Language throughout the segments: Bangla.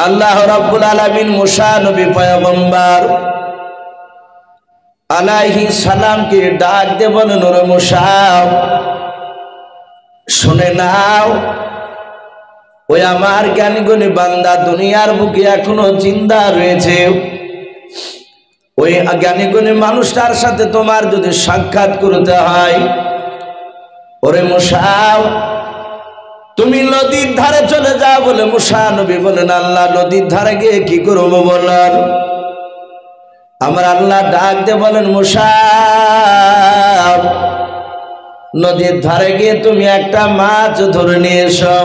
আল্লাহ রাব্বুল আলামিন মুসা নবী পয়গম্বর আলাইহিস সালামকে ডাক দিয়ে বলেন, ওরে মুসা শুনে নাও, ওই আমার জ্ঞানী গুণী বান্দা দুনিয়ার বুকে এখনো জিন্দা রয়েছে। ওই জ্ঞানী গুণী মানুষটার সাথে তোমার যদি সাক্ষাৎ করতে হয়, ওরে মুসা তুমি নদীর ধারে চলে যাও। বলে মুসা নবী বলেন, আল্লাহ নদীর ধারে গিয়ে কি করবো বলেন? আমার আল্লাহ ডাক দিয়ে বলেন, মুসা নদীর ধারে গিয়ে তুমি একটা মাছ ধরে নিয়ে এসো।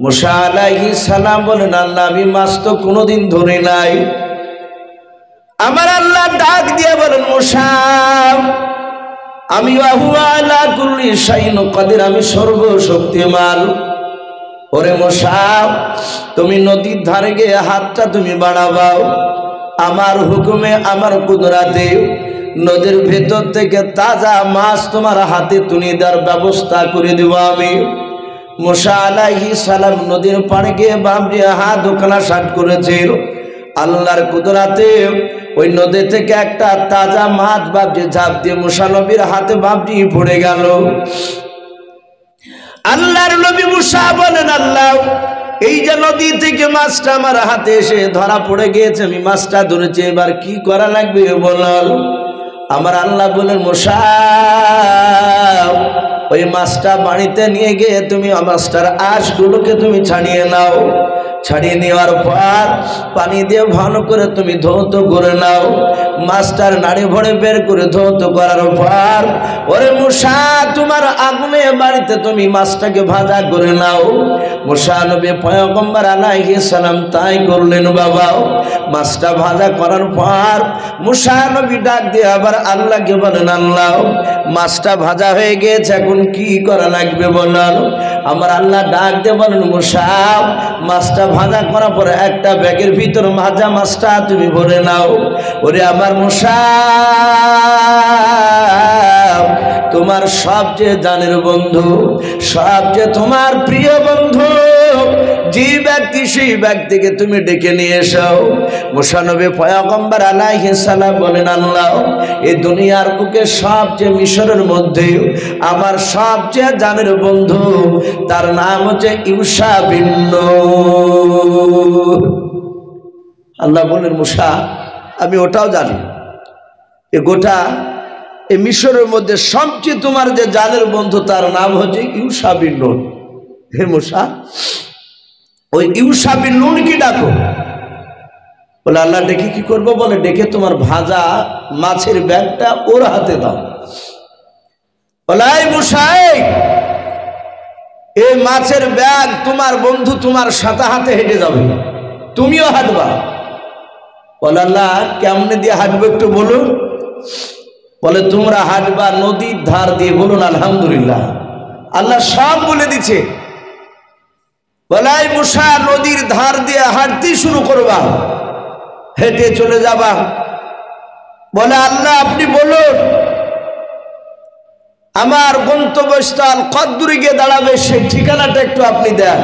মুসা আলাইহিস সালাম বলেন, আল্লাহ আমি মাছ তো কোনোদিন ধরি নাই। আমার আল্লাহ ডাক দিয়ে বলেন, মুসা আমি আলা কুল্লি শাইইন কাদির, আমি সর্বশক্তিমান। ওরে মুসা তুমি নদীর ধারে গিয়ে হাতটা তুমি বাড়াবাও, আমার হুকুমে আমার কুদরাতে নদীর ভেতর থেকে তাজা মাছ তোমার হাতে তুলে দেওয়ার ব্যবস্থা করে দেব আমি। মুসা আলাইহিস সালাম নদীর পাড়ে গিয়ে বাবরি হাত ওখানা সাট করেছিল। আল্লাহর কুদরাতে ওই নদী থেকে একটা তাজা মাছ বাবরি ঝাঁপ দিয়ে মুসা নবীর হাতে বাবরি পড়ে গেল। আল্লাহর নবী মুসা বলেন, আল্লাহ এই যে নদী থেকে মাছটা আমার হাতে এসে ধরা পড়ে গিয়েছে, আমি মাছটা ধরেছি, এবার কি করা লাগবে বলেন? আমার আল্লাহ বলেন, মুসা ওই মাছটা বাড়িতে নিয়ে গিয়ে তুমি মাছটার আঁশগুলোকে তুমি ছাড়িয়ে নাও। ছাড়িয়ে নেওয়ার পর পানি দিয়ে ভালো করে তুমি ধৌত করে নাও। মাছটার নাড়ি ভরে বের করে ধৌত করার পর ওরে মুসা তোমার আগুনে বাড়িতে তুমি মাছটাকে ভাজা করে নাও। মুসা নবী পয়গম্বর আলাইহিস সালাম তাই করলেন। বাবা মাছটা ভাজা করার পর মুসা নবী ডাক দিয়ে আবার আল্লাহকে বলেন, আল্লাহ মাছটা ভাজা হয়ে গেছে, এখন কি করা লাগবে বলেন? আমার আল্লাহ ডাক দিয়ে বলেন, মুসা মাছটা ভাজা করার পরে একটা ব্যাগের ভিতর ভাজা মাছটা তুমি ভরে নাও। ওরে আমার মুসা তোমার সবচেয়ে জানের বন্ধু, সবচেয়ে তোমার প্রিয় বন্ধু যে ব্যক্তি, সেই ব্যক্তিকে তুমি ডেকে নিয়ে এসো। মুসা নবী পয়গম্বর আলাইহিস সালাম বলেন, আল্লাহ এই দুনিয়ার বুকে সবচেয়ে মিশরের মধ্যে আমার সবচেয়ে জানের বন্ধু, তার নাম হচ্ছে ইউশা বিন নূন। আল্লাহ বলেন, মুসা আমি ওটাও জানি, এ গোটা এই মিশরের মধ্যে সবচেয়ে তোমার যে জানের বন্ধু তার নাম হচ্ছে ইউশা বিন নূন। হে মুসা ওই ইউশা বিন নূনকে ডাকো। বলে আল্লাহ ডেকে কি করবো? বলে ডেকে তোমার ভাজা মাছের ব্যাগটা ওর হাতে দাও। বলে এই মুসা এই মাছের ব্যাগ তোমার বন্ধু তোমার সাথে হাতে হেঁটে যাবে, তুমিও হাঁটবা। বলে আল্লাহ কেমনে দিয়ে হাঁটবো একটু বলুন? বলে তোমরা হাঁটবা নদীর ধার দিয়ে। বলুন আলহামদুলিল্লাহ। আল্লাহ সব বলে দিচ্ছে। বলে এই মুসা নদীর ধার দিয়ে হাঁটতে শুরু করবা, হেঁটে চলে যাবা। বলে আল্লাহ আপনি বলুন আমার গন্তব্যস্থল কত দূরে গিয়ে দাঁড়াবে সেই ঠিকানাটা একটু আপনি দেন।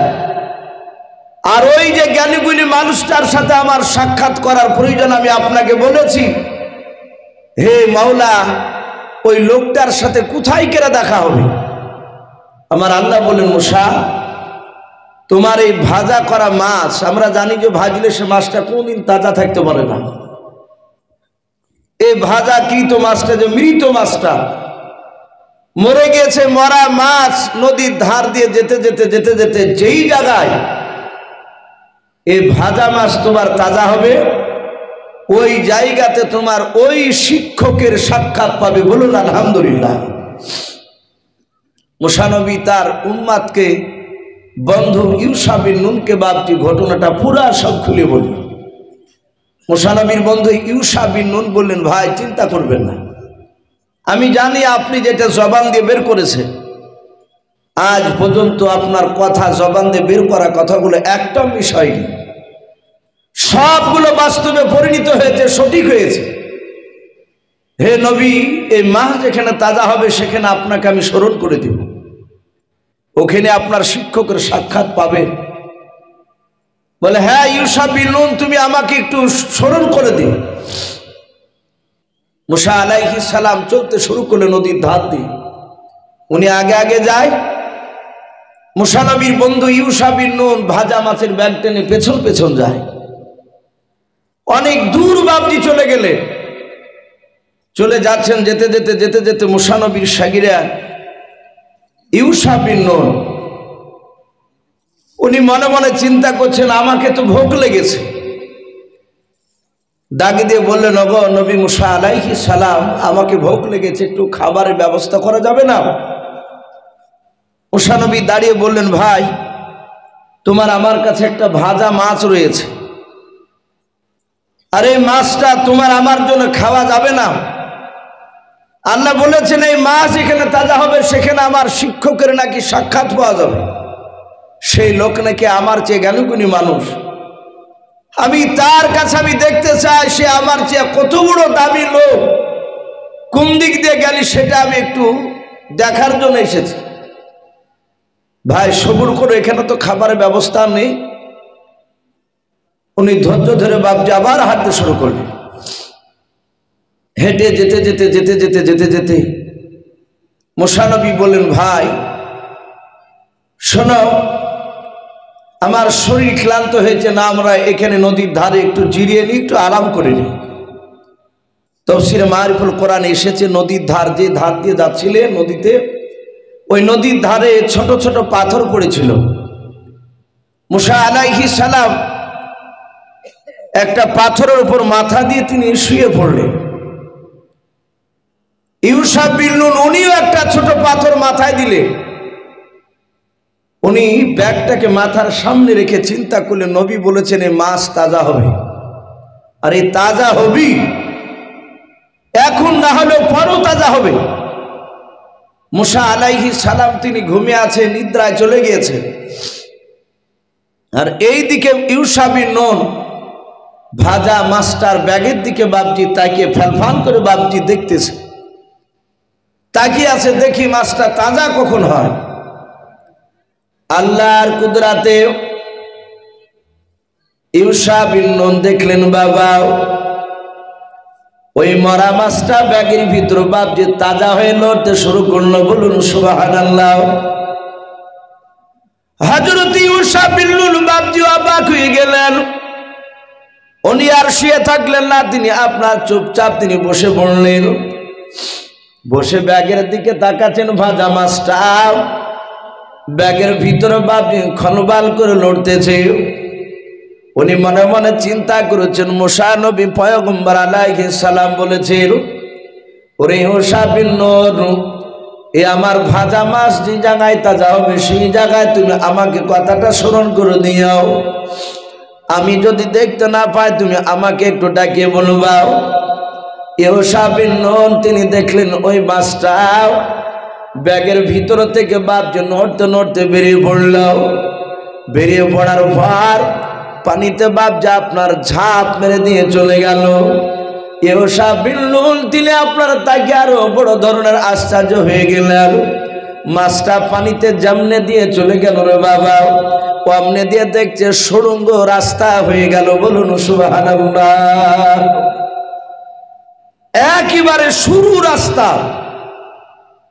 আর ওই যে জ্ঞানীগুণী মানুষটার সাথে আমার সাক্ষাৎ করার প্রয়োজন আমি আপনাকে বলেছি, হে মাওলা ওই লোকটার সাথে কোথায় কেরা দেখা হবে? আমার আল্লাহ বলেন, মুসা তোমার এই ভাজা করা মাছ, আমরা জানি যে ভাজলে সে মাছটা কোনদিন তাজা থাকতে পারে না। এই ভাজা কৃত মাছটা, যে মৃত মাছটা মরে গেছে, মরা মাছ নদীর ধার দিয়ে যেতে যেতে যেতে যেতে যেই জায়গায় এই ভাজা মাছ তোমার তাজা হবে, ওই জায়গাতে তোমার ওই শিক্ষকের সাক্ষাৎ পাবে। বলুন আলহামদুলিল্লাহ। মুসা নবী তার উম্মাদকে বন্ধু ইউশা বিন নূনকে বাপটি ঘটনাটা পুরা সব খুলে বলল। মুসা নবীর বন্ধু ইউশা বিন নূন বললেন, ভাই চিন্তা করবেন না, আমি জানি আপনি যেটা জবান দিয়ে বের করেছেন, আজ পর্যন্ত আপনার কথা জবান দিয়ে বের করা কথাগুলো একটা বিষয় নেই, সবগুলো বাস্তবে পরিণত হয়েছে, সঠিক হয়েছে। হে নবী এই মাছ যেখানে তাজা হবে সেখানে আপনাকে আমি স্মরণ করে দেব, ওখানে আপনার শিক্ষকের সাক্ষাৎ পাবেন। বলে হ্যাঁ ইউসা বিন নুন, তুমি আমাকে একটু স্মরণ করে দিও। মুসা আলাইহিস সালাম চলতে শুরু করলে নদীর ধার দিয়ে। উনি আগে আগে যায়, মুসা নবীর বন্ধু ইউসা বিন নুন ভাজা মাছের ব্যাগ টেনে পেছন পেছন যায়। অনেক দূর বাবজি চলে গেলে, চলে যাচ্ছেন, যেতে যেতে যেতে যেতে মুসা নবীর শাগিরা ইউসা বিন নুন উনি মনে মনে চিন্তা করছেন, আমাকে তো ভোগ লেগেছে। দাগি দিয়ে বললেন, ওগো নবী মুসা আলাইহিস সালাম, আমাকে ভোগ লেগেছে, একটু খাবারের ব্যবস্থা করা যাবে না? মুসা নবী দাঁড়িয়ে বললেন, ভাই তোমার আমার কাছে একটা ভাজা মাছ রয়েছে, আর এই মাছটা তোমার আমার জন্য খাওয়া যাবে না? আল্লাহ বলেছেন এই মাছ এখানে তাজা হবে, সেখানে আমার শিক্ষকের নাকি সাক্ষাৎ পাওয়া যাবে। সেই লোক নাকি আমার চেয়ে জ্ঞানীগুণী মানুষ, আমি তার কাছে আমি দেখতে চাই সে আমার চেয়ে কত বড় দামি লোক, কোন দিক দিয়ে গেলি সেটা আমি একটু দেখার জন্য এসেছি। ভাই সবুর করে, এখানে তো খাবারের ব্যবস্থা নেই। উনি ধৈর্য ধরে বাপজি আবার হাঁটতে শুরু করলেন। হেঁটে যেতে যেতে যেতে যেতে যেতে যেতে মুসা নবী বললেন, ভাই শোনো, আমার শরীর ক্লান্ত হয়েছে না, আমরা এখানে নদীর ধারে একটু জিরিয়ে নিই, একটু আরাম করে নিই। তাফসীরে মারিফুল কোরআনে এসেছে, নদীর ধার, যে ধার দিয়ে যাচ্ছিলেন নদীতে, ওই নদীর ধারে ছোট ছোট পাথর পড়েছিল। মুসা আলাইহিস সালাম একটা পাথরের উপর মাথা দিয়ে তিনি শুয়ে পড়লেন। ইউসা বিন নুন উনিও একটা ছোট পাথর মাথায় দিলেন। উনি ব্যাগটাকে মাথার সামনে রেখে চিন্তা করলেন, নবী বলেছেন এই মাছ তাজা হবে, আর এই তাজা হবি, এখন না হলেও পরও তাজা হবে। মুসা আলাইহিস সালাম তিনি ঘুমিয়ে আছে, নিদ্রায় চলে গিয়েছে। আর এই দিকে ইউসা বিন নুন ভাজা মাছটার ব্যাগের দিকে বাপজি তাকিয়ে ফ্যালফান করে বাপজি দেখতেছে, তাকিয়ে আছে, দেখি মাছটা তাজা কখন হয়। আল্লাহর কুদরাতে ইউসা বিন নুন দেখলেন, বাবা ওই মরা মাছটা ব্যাগের ভিতর বাপজি তাজা হয়ে লড়তে শুরু করলো। বলুন সুবহানাল্লাহ। হযরত ইউসা বিন নুন বাপজি অবাক হয়ে গেলেন। উনি আর শুয়ে থাকলেন না, তিনি আপনার চুপচাপ তিনি বসে পড়লেন। বসে ব্যাগের দিকে তাকাচ্ছেন, ভাজা মাছটা ব্যাগের ভিতরে বাপজি খনবাল করে লড়তেছে। উনি মনে মনে চিন্তা করেছেন, মুসা নবী পয়গম্বর আলাইহিস সালাম বলেছেন, ওরে ইউসা বিন নুন, এ আমার ভাজা মাছ যে জায়গায় তাজা হবে সেই জায়গায় তুমি আমাকে কথাটা স্মরণ করে দিও। আমি যদি দেখতে না পাই তুমি আমাকে একটু ডাকিয়ে বলবা। ইউসা বিন নুন তিনি দেখলেন ওই মাছটা ব্যাগের ভিতর থেকে বাপজি নড়তে নড়তে বেরিয়ে পড়ল। বেরিয়ে পড়ার পর পানিতে বাপজি আপনার ঝাঁপ মেরে দিয়ে চলে গেল। ইউসা বিন নুন তিনি আপনার তাকে আরো বড় ধরনের আশ্চর্য হয়ে গেলেন। মাছটা পানিতে জামনে দিয়ে চলে গেল রে বাবা, অমনে দিয়ে দেখছে সুড়ঙ্গ রাস্তা হয়ে গেল। বলুন সুবহানাল্লাহ। একেবারে সরু রাস্তা।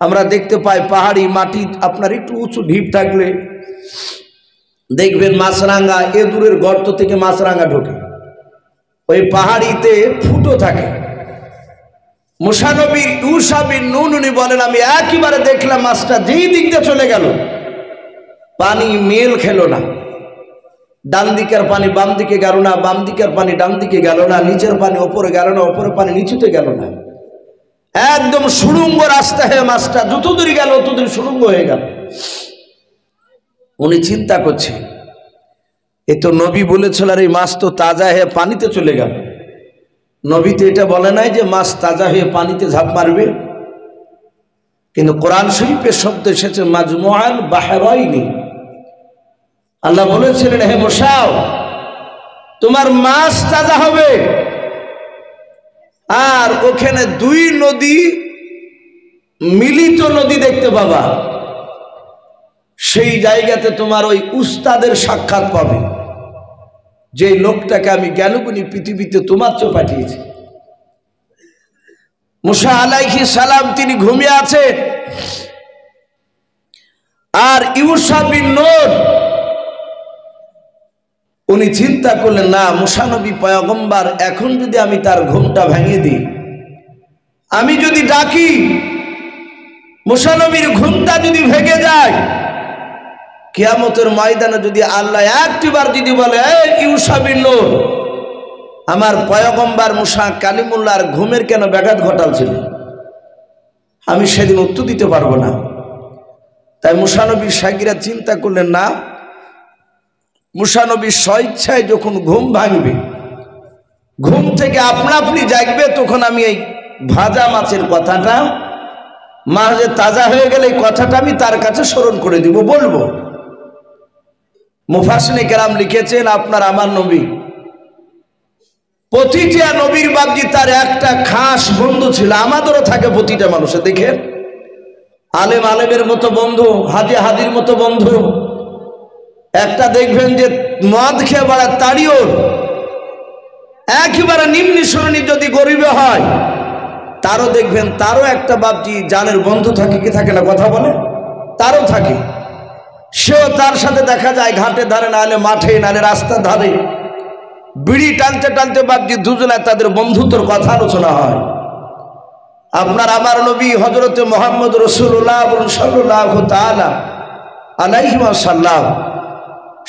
আমরা দেখতে পাই পাহাড়ি মাটি, আপনার একটু উঁচু ঢিপ থাকলে দেখবেন মাছরাঙা, এ দূরের গর্ত থেকে মাছরাঙা ঢোকে, ওই পাহাড়িতে ফুটো থাকে। মুসা নবী ইউসা বিন নুন উনি বলেন, আমি একেবারে দেখলাম মাছটা যেই দিক দিয়ে চলে গেল পানি মেল খেলো না। ডান দিকের পানি বাম দিকে গেল না, বাম দিকের পানি ডান দিকে গেল না, নিচের পানি ওপরে গেল না, ওপরের পানি নিচুতে গেল না, একদম সুড়ঙ্গ রাস্তা হয়ে মাছটা যত দূর গেল তত দূর সুড়ঙ্গ হয়ে গেল। উনি চিন্তা করছে, এ তো নবী বলেছিল আর এই মাছ তো তাজা হয়ে পানিতে চলে গেল। নবী তো এটা বলে নাই যে মাছ তাজা হয়ে পানিতে ঝাঁপ মারবে, কিন্তু কোরআন শরীফের শব্দ এসেছে মাজমুআল বাহরাইনি। আল্লাহ বলেছিলেন, হে মুসা তোমার মাছ তাজা হবে, আর ওখানে দুই নদী মিলিত নদী দেখতে পাবা, সেই জায়গাতে তোমার ওই উস্তাদের সাক্ষাৎ পাবে। যে লোকটাকে আমি জ্ঞানগুণী পৃথিবীতে তোমার চেয়ে পাঠিয়েছি। মুসা আলাইহিস সালাম তিনি ঘুমিয়ে আছেন, আর ইউসা বিন নূন উনি চিন্তা করলেন, না মুসা নবী পয়গম্বর, এখন যদি আমি তার ঘুমটা ভেঙে দিই, আমি যদি ডাকি, মুসা নবীর ঘুমটা যদি ভেঙে যায়, কিয়ামতের ময়দানে যদি আল্লাহ একটিবার যদি বলে, এই ইউসা বিন নূন, আমার পয়গম্বর মুসা কালিমুল্লাহর ঘুমের কেন ব্যাঘাত ঘটালছিল, আমি সেদিন উত্তর দিতে পারবো না। তাই মুসা নবীর সাগীরা চিন্তা করলেন, না, মুসা নবীর স্বইচ্ছায় যখন ঘুম ভাঙবে, ঘুম থেকে আপনা আপনি জাগবে, তখন আমি এই ভাজা মাছের কথাটা, মাঝে তাজা হয়ে গেলে এই কথাটা আমি তার কাছে স্মরণ করে দিব, বলবো। মুফাসসিরিনে কেরাম লিখেছেন, আপনার আমার নবী, প্রতিটা নবীর বাপজি তার একটা খাস বন্ধু ছিল। আমাদেরও থাকে প্রতিটা মানুষের, দেখেন, আলেম আলেমের মতো বন্ধু, হাজি হাজির মতো বন্ধু। একটা দেখবেন যে মদ খেয়ে বাড়া তাড়িও, একেবারে নিম্ন শ্রেণী যদি গরিবে হয়, তারও দেখবেন তারও একটা বাপজি জানের বন্ধু থাকে, কি থাকে না, কথা বলে, তারও থাকে। সেও তার সাথে দেখা যায় ঘাটে ধারে, নাহলে মাঠে, নাহলে রাস্তার ধারে বিড়ি টানতে টানতে বাপজি দুজনায় তাদের বন্ধুত্বর কথা আলোচনা হয়। আপনার আমার নবী হযরতে মুহাম্মদ রাসূলুল্লাহ সাল্লাল্লাহু তাআলা আলাইহি ওয়াসাল্লাম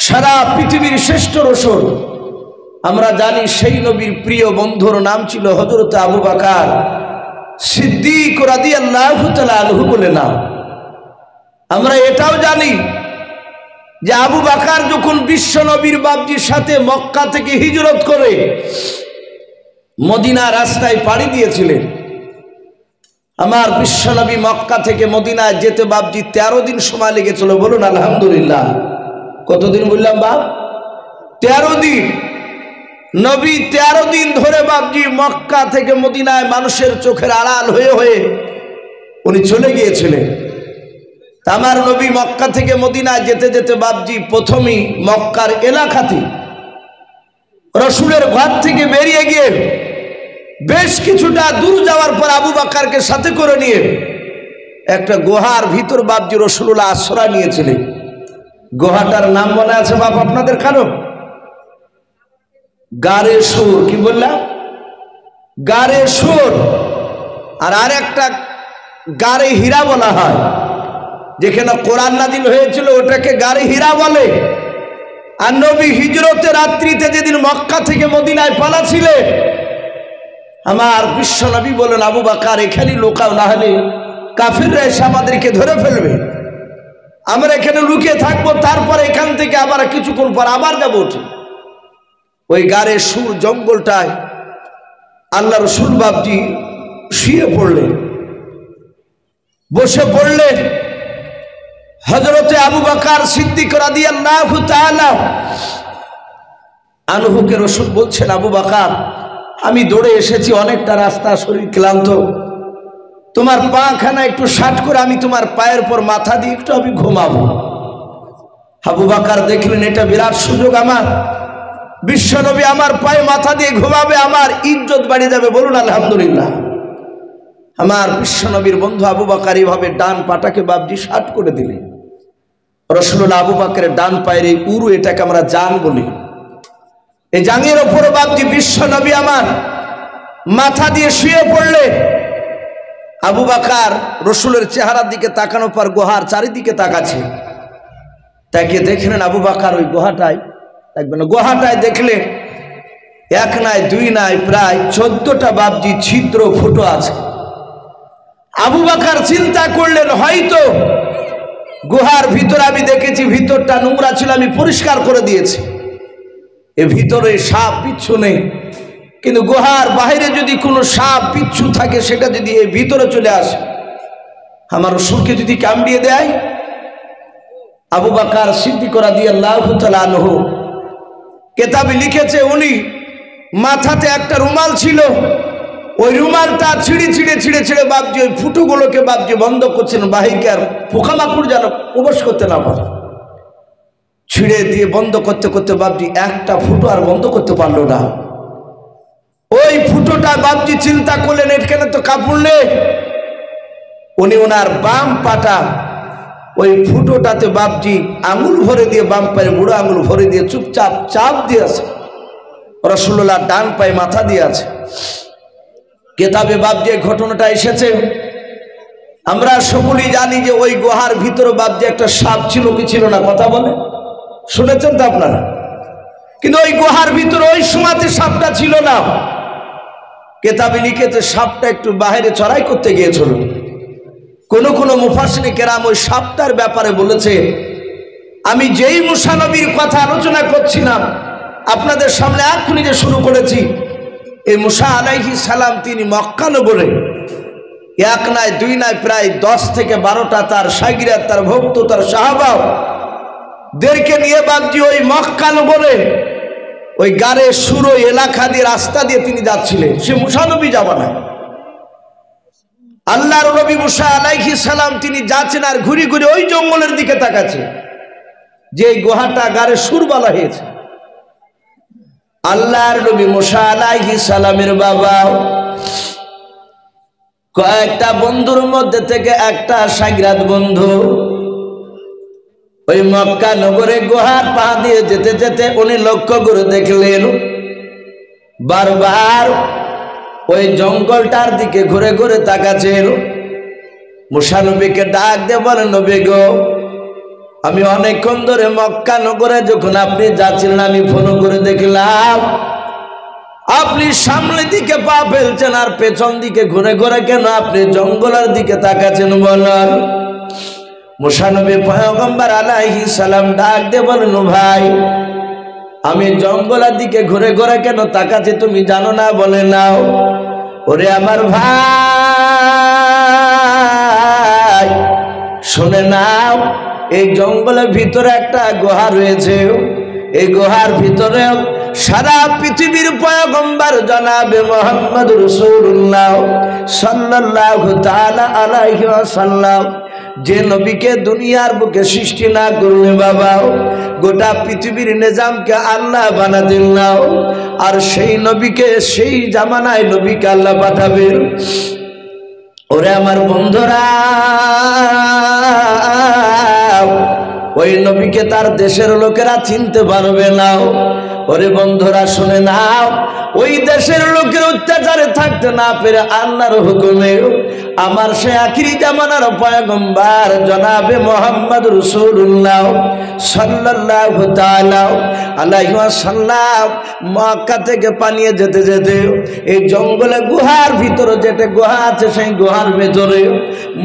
সারা পৃথিবীর শ্রেষ্ঠ রাসূল। আমরা জানি সেই নবীর প্রিয় বন্ধুর নাম ছিল হযরতে আবু বকর সিদ্দিক রাদিয়াল্লাহু তাআলা আনহু বলে নাম। আমরা এটাও জানি যে আবু বকর যখন বিশ্ব নবীর বাপজির সাথে মক্কা থেকে হিজরত করে মদিনা রাস্তায় পাড়ি দিয়েছিলেন, আমার বিশ্ব নবী মক্কা থেকে মদিনায় যেতে বাপজি 13 দিন সময় লেগেছিল। বলুন আলহামদুলিল্লাহ। কতদিন বললাম বাপ? 13 দিন। নবী 13 দিন ধরে বাপজি মক্কা থেকে মদিনায় মানুষের চোখের আড়াল হয়ে হয়ে উনি চলে গিয়েছিলেন। আমার নবী মক্কা থেকে মদিনায় যেতে যেতে বাপজি প্রথমেই মক্কার এলাকাতে রসুলের ঘর থেকে বেরিয়ে গিয়ে বেশ কিছুটা দূর যাওয়ার পর আবু বকরকে সাথে করে নিয়ে একটা গুহার ভিতর বাপজি রাসূলুল্লাহ আশ্রয় নিয়েছিলেন। গুহাটার নাম মনে আছে বাপ আপনাদের কারো? গারে সুর। কি বললাম? গারে সুর। আর আরেকটা গারে হীরা বলা হয়, যেখানে কোরআন নাজিল হয়েছিল ওটাকে গারে হীরা বলে। আর নবী হিজরতের রাত্রিতে যেদিন মক্কা থেকে মদিনায় পালাছিলেন, আমার বিশ্ব নবী বলেন, আবু বকর এখানেই লুকাও, না হলে কাফিররা এসে আমাদেরকে ধরে ফেলবে। আমরা এখানে লুকিয়ে থাকবো, তারপর এখান থেকে আবার কিছুক্ষণ পর আবার যাবো। ওই গারে সুর জঙ্গলটায় আল্লাহ রসুল বাপজি শুয়ে পড়লেন, বসে পড়লেন। হযরতে আবু বকর সিদ্দিক রাদিয়াল্লাহু তাআলা আনহুকে রাসূল বলছেন, আবু বকর আমি দৌড়ে এসেছি, অনেকটা রাস্তা, শরীর ক্লান্ত, তোমার পাখানা একটু শাট করে আমি তোমার পায়ের উপর মাথা দিয়ে একটু আমি ঘুমাবো। আবু বকর দেখলেন এটা বিরাট সুযোগ, আমার বিশ্বনবী আমার পায়ে মাথা দিয়ে ঘুমাবে, আমার ইজ্জত বাড়িয়ে যাবে। বলুন আলহামদুলিল্লাহ। আমার বিশ্বনবীর বন্ধু আবু বকর এইভাবে ডান পাটাকে বাপজি শাট করে দিলেন। রাসূলুল্লাহ আবু বকরের ডান পায়ের এই উরু, এটাকে আমরা জান বলি, এই জাঙ্গের ওপরে বাপজি বিশ্বনবী আমার মাথা দিয়ে শুয়ে পড়লে আবু বকর রাসূলের চেহারার দিকে তাকানোর পর গুহার চারিদিকে তাকাচ্ছে। তাকে দেখলেন আবু বকর ওই গুহাটায়, দেখবেন গুহাটায় দেখলেন এক নাই দুই নাই প্রায় 14টা বাপজি ছিদ্র ফুটো আছে। আবু বকর চিন্তা করলেন, হয়তো গুহার ভিতর আমি দেখেছি ভিতরটা নোংরা ছিল, আমি পরিষ্কার করে দিয়েছি, এর ভিতরে সাপ বিচ্ছু নেই, কিন্তু গুহার বাইরে যদি কোনো সাপ বিচ্ছু থাকে সেটা যদি এই ভিতরে চলে আসে, আমার রাসূলকে যদি কামড়িয়ে দেয়। আবু বকর সিদ্দিক রাদিয়াল্লাহু তাআলা আনহু কিতাবে লিখেছে, উনি মাথাতে একটা রুমাল ছিল, ওই রুমালটা ছিঁড়ে ছিঁড়ে ছিঁড়ে ছিঁড়ে বাপজি ওই ফুটোগুলোকে বাপজি বন্ধ করছেন, বাহিরকে আর পোকামাকড় যেন প্রবেশ করতে না পারে। ছিঁড়ে দিয়ে বন্ধ করতে করতে বাপজি একটা ফুটো আর বন্ধ করতে পারলো না। ওই ফুটোটা বাপজি চিন্তা করলেন এখানে তো কাপড় নেই। উনি ওনার বাম পাটা ওই ফুটোটাতে বাপজি আঙুল ভরে দিয়ে, বাম পায়ে বুড়ো আঙুল ভরে দিয়ে চুপচাপ চাপ দিয়েছে। রাসূলুল্লাহ ডান পায়ে মাথা দিয়ে আছে। কেতাবে বাপজি এই ঘটনাটা এসেছে। আমরা সকলেই জানি যে ওই গুহার ভিতরে বাপজি একটা সাপ ছিল কি ছিল না, কথা বলে শুনেছেন তো আপনারা। কিন্তু ওই গুহার ভিতরে ওই সময়তে সাপটা ছিল না। কেতাবে লিখেছে সাপটা একটু বাইরে চড়াই করতে গিয়েছিল। কোন কোন মুফাসসির কেরাম ওই সাপটার ব্যাপারে বলেছে, আমি যেই মুসা নবীর কথা আলোচনা করছিলাম আপনাদের সামনে এখনই যে শুরু করেছি, এই মুসা আলাইহিস সালাম তিনি মক্কা নগরে এক নয় দুই নয় প্রায় 10 থেকে 12টা তার শাগিরাত, তার ভক্ত, তার সাহাবা দেরকে নিয়ে বাপজি ওই মক্কা নগরে ওই গারে সুর এলাকা দিয়ে রাস্তা দিয়ে তিনি যাচ্ছিলেন। সে মুসা নবী যাবা না, আল্লাহর নবী মুসা আলাইহিস সালাম তিনি যাচ্ছেন আর ঘুরে ঘুরে ওই জঙ্গলের দিকে তাকাচ্ছে যে গুহাটা গারে সুর বলা হয়েছে। আল্লাহর নবী মুসা আলাইহিস সালামের বাবা কয়েকটা বন্ধুর মধ্যে থেকে একটা শাগিরাত বন্ধু ওই মক্কা নগরে গুহার পা দিয়ে যেতে যেতে উনি লক্ষ্য করে দেখলেন বারবার ওই জঙ্গলটার দিকে ঘুরে ঘুরে তাকাচ্ছেন। মুসা নবীকে ডাক দিয়ে বলেন, নবী গো, আমি অনেকক্ষণ ধরে মক্কা নগরে যখন আপনি যাচ্ছিলেন আমি ফলো করে দেখলাম আপনি সামনের দিকে পা ফেলছেন আর পেছন দিকে ঘুরে ঘুরে কেন আপনি জঙ্গলের দিকে তাকাচ্ছেন বলেন। মুসা নবী পয়গম্বর আলাইহিস সালাম ডাক দিয়ে বলেন, ভাই আমি জঙ্গলের দিকে ঘুরে ঘুরে কেন তাকাচ্ছি তুমি জানো না? বলে নাও। ওরে আমার ভাই শুনে নাও, এই জঙ্গলের ভিতরে একটা গুহা রয়েছে। এই গুহার ভিতরে সারা পৃথিবীর পয়গম্বর জনাবে মুহাম্মদ রাসূলুল্লাহ সাল্লাল্লাহু তাআলা আলাইহি ওয়াসাল্লাম যে নবীকে দুনিয়ার বুকে সৃষ্টি না করলে বাবা গোটা পৃথিবীর নিজামকে আল্লাহ বানাতেন না, আর সেই নবীকে সেই জামানায় নবীকে আল্লাহ পাঠাবেন। ওরে আমার বন্ধুরা, ওই নবীকে তার দেশের লোকেরা চিনতে পারবে না। ওরে বন্ধুরা শুনে নাও, ওই দেশের লোকের অত্যাচারে থাকতে না পেরে আল্লাহর হুকুমে আমার সে আখিরি জামানার পয়গম্বর জনাবে মুহাম্মদ রাসূলুল্লাহ সাল্লাল্লাহু তাআলা আলাইহি ওয়াসাল্লাম মক্কা থেকে পালিয়ে যেতে যেতে এই জঙ্গলে গুহার ভিতরে যেটা গুহা আছে সেই গুহার ভিতরে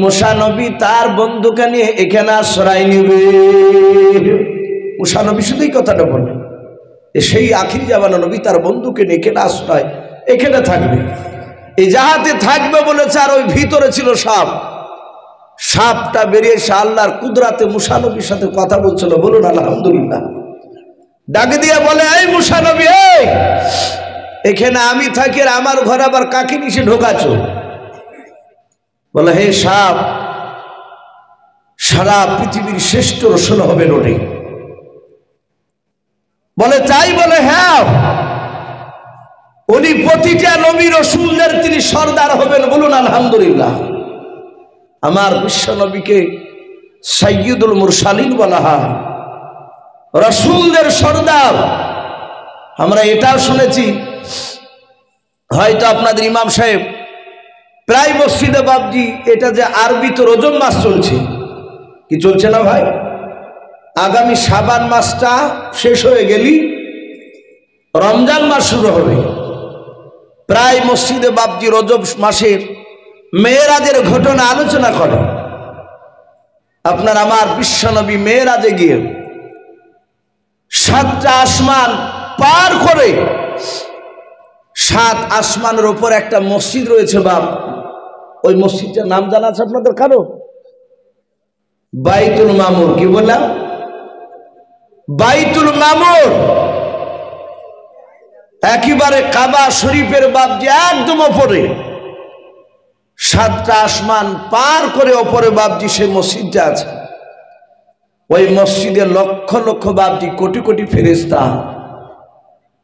মুসা নবী তার বন্ধুকে নিয়ে এখানে আশ্রয় নেবে। মুসা নবী শুধুই কথাটা বললেন, সেই আখিরি জামানা নবী তার বন্ধুকে নিয়ে এখানে আশ্রয় এখানে থাকবে, এই জাহাতে থাকবে বলেছে। আর ওই ভিতরে ছিল সাপ। সাপটা বেরিয়ে এসে আল্লাহর কুদরাতে মুসা নবীর সাথে কথা বলছিল। বলুন আলহামদুলিল্লাহ। ডাকে দিয়ে বলে, এই মুসা নবী, এখানে আমি থাকি আর আমার ঘরে আবার কাকে নিচে ঢোকাচ্ছ? বলে, হে সাপ, সারা পৃথিবীর শ্রেষ্ঠ রসুল হবেন ওটাই। বলে তাই? বলে হ্যাঁ, উনি প্রতিটা নবী রসুলদের তিনি সর্দার হবেন। বলুন আলহামদুলিল্লাহ। আমার বিশ্ব নবীকে সাইয়্যিদুল মুরসালিন বলা হয়, রসুলদের সর্দার। আমরা এটাও শুনেছি, হয়তো আপনাদের ইমাম সাহেব প্রায় মসজিদে বাবজি এটা যে আরবিতে রজব মাস চলছে, কি চলছে না ভাই? আগামী শাবান মাসটা শেষ হয়ে গেলি রমজান মাস শুরু হবে। প্রায় মসজিদে বাবজি রজব মাসের মেয়েরাজের ঘটনা আলোচনা করে। আপনার আমার বিশ্বনবী মেয়েরাজে গিয়ে 7টা আসমান পার করে 7 আসমানের উপর একটা মসজিদ রয়েছে বাপ। ওই মসজিদটার নাম জানা আছে আপনাদের কারো? বাইতুল মামুর। কি বললাম? বাইতুল মামুর। একেবারে কাবা শরীফের বাপজি একদম ওপরে, 7টা আসমান পার করে ওপরে বাপজি সেই মসজিদটা আছে। ওই মসজিদে লক্ষ লক্ষ বাপজি, কোটি কোটি ফেরেশতা,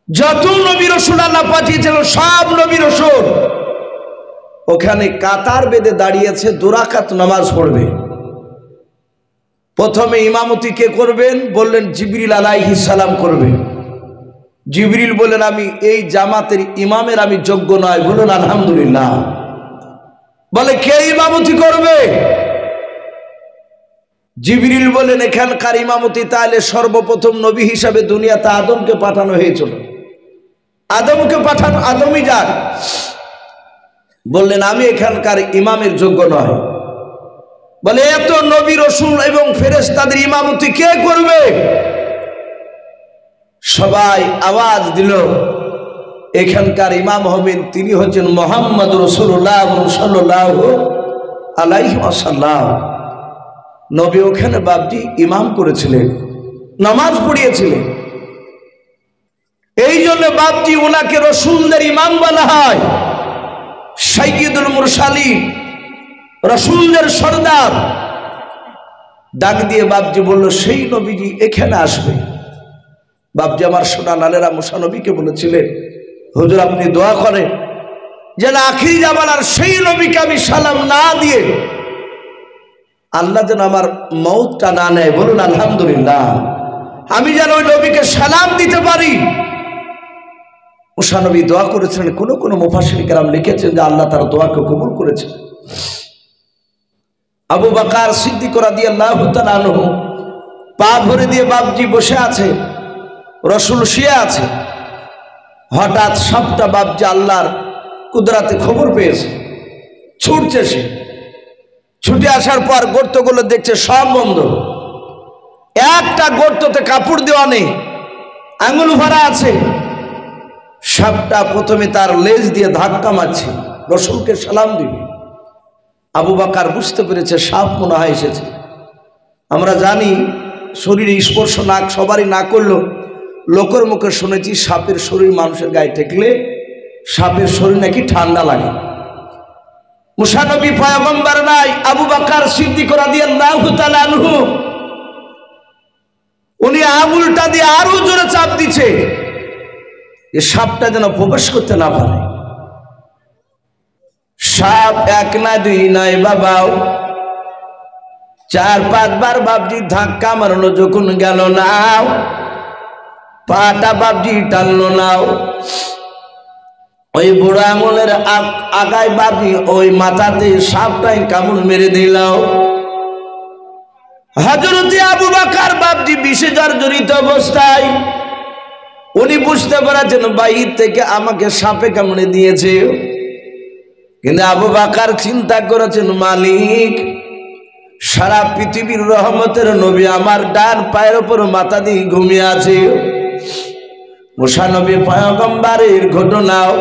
যত নবী রাসূল আল্লাহ পাঠিয়েছিল সব নবী রাসূল ওখানে কাতার বেঁধে দাঁড়িয়েছে, 2 রাকাত নামাজ পড়বে। প্রথমে ইমামতি কে করবেন? বললেন জিবরিল আলাইহিস সালাম করবে। জিবরিল বলেন আমি এই জামাতের ইমামের আমি যোগ্য নয়। বলুন আলহামদুলিল্লাহ। বলে কে ইমামতি করবে? জিবরিল বলেন এখানকার ইমামতি তাহলে সর্বপ্রথম নবী হিসাবে দুনিয়াতে আদমকে পাঠানো হয়েছিল, আদমকে পাঠানো, আদমই যাক। বললেন আমি এখানকার ইমামের যোগ্য নয়। বলে এত নবী রাসূল এবং ফেরেশতাদের ইমামতি কে করবে? সবাই আওয়াজ দিল এখানকার ইমাম হবেন তিনি হচ্ছেন মুহাম্মদ রাসূলুল্লাহ সাল্লাল্লাহু আলাইহি ওয়াসাল্লাম। নবী ওখানে বাপজি ইমাম করেছিলেন, নামাজ পড়িয়েছিলেন। এই জন্য বাপজি ওনাকে রাসূলদের ইমাম বলা হয়, সাইয়্যিদুল মুরসালিন, রাসূলদের সরদার। ডাক দিয়ে বাপজি বলল সেই নবীজি এখানে আসবে। বাপজি আমার সোনা লালেরা মুসা নবীকে বলেছিলেন হুজুর আপনি দোয়া করেন যেন আখিরি জামানার সেই নবীকে আমি সালাম না দিয়ে আল্লাহ যেন আমার মওতটা না নেয়। বলুন আলহামদুলিল্লাহ। আমি যেন ওই নবীকে সালাম দিতে পারি। মুসা নবী দোয়া করেছিলেন। কোন কোন মুফাসসির কেরাম লিখেছেন যে আল্লাহ তার দোয়াকে কবুল করেছেন। আবু বকর সিদ্দিক রাদিয়াল্লাহু তাআলা আনহু পা ভরে দিয়ে বাপজি বসে আছে, রাসূল শুয়ে আছে। হঠাৎ সাপটা বাপজি আল্লাহর কুদরতে খবর পেয়েছে, ছুটছে। সে ছুটে আসার পর গর্তগুলো দেখছে সব বন্ধ, একটা গর্ততে কাপড় দেওয়া নেই, আঙুল ভরা আছে। সাপটা প্রথমে তার লেজ দিয়ে ধাক্কা মারছে, রাসূলকে সালাম দিবে। আবু বকর বুঝতে পেরেছে সাপ মনে হয় এসেছে। আমরা জানি শরীরে স্পর্শ নাক সবারই না করলেও লোকের মুখে শুনেছি সাপের শরীর মানুষের গায়ে ঠেকলে সাপের শরীর নাকি ঠান্ডা লাগে। মুসা নবী পয়গম্বর নাই, আবু বকর সিদ্দিক রাদিয়াল্লাহু তাআলা আনহু উনি আঙুলটা দিয়ে আরো জোরে চাপ দিচ্ছে যে সাপটা যেন প্রবেশ করতে না পারে। সাপ এক না দুই নয় বাবাও 4-5 বার বাপজি ধাক্কা মারলো, যখন গেল না পাটা বাপজি টানলো না, ওই বুড়ো আঙুলের আগায় বাপজি ওই মাথাতে সাপটাই কামড় মেরে দিল। হযরতে আবু বকর বাপজি বিষে জর্জরিত অবস্থায়, উনি বুঝতে পারছেন বাহির থেকে আমাকে সাপে কামড়ে দিয়েছে। কিন্তু আবু বকর চিন্তা করেছেন মালিক সারা পৃথিবীর রহমতের নবী আমার ডান পায়ের উপর মাথা দিয়ে ঘুমিয়ে আছে। মুসা নবী পয়গম্বরের ঘটনাও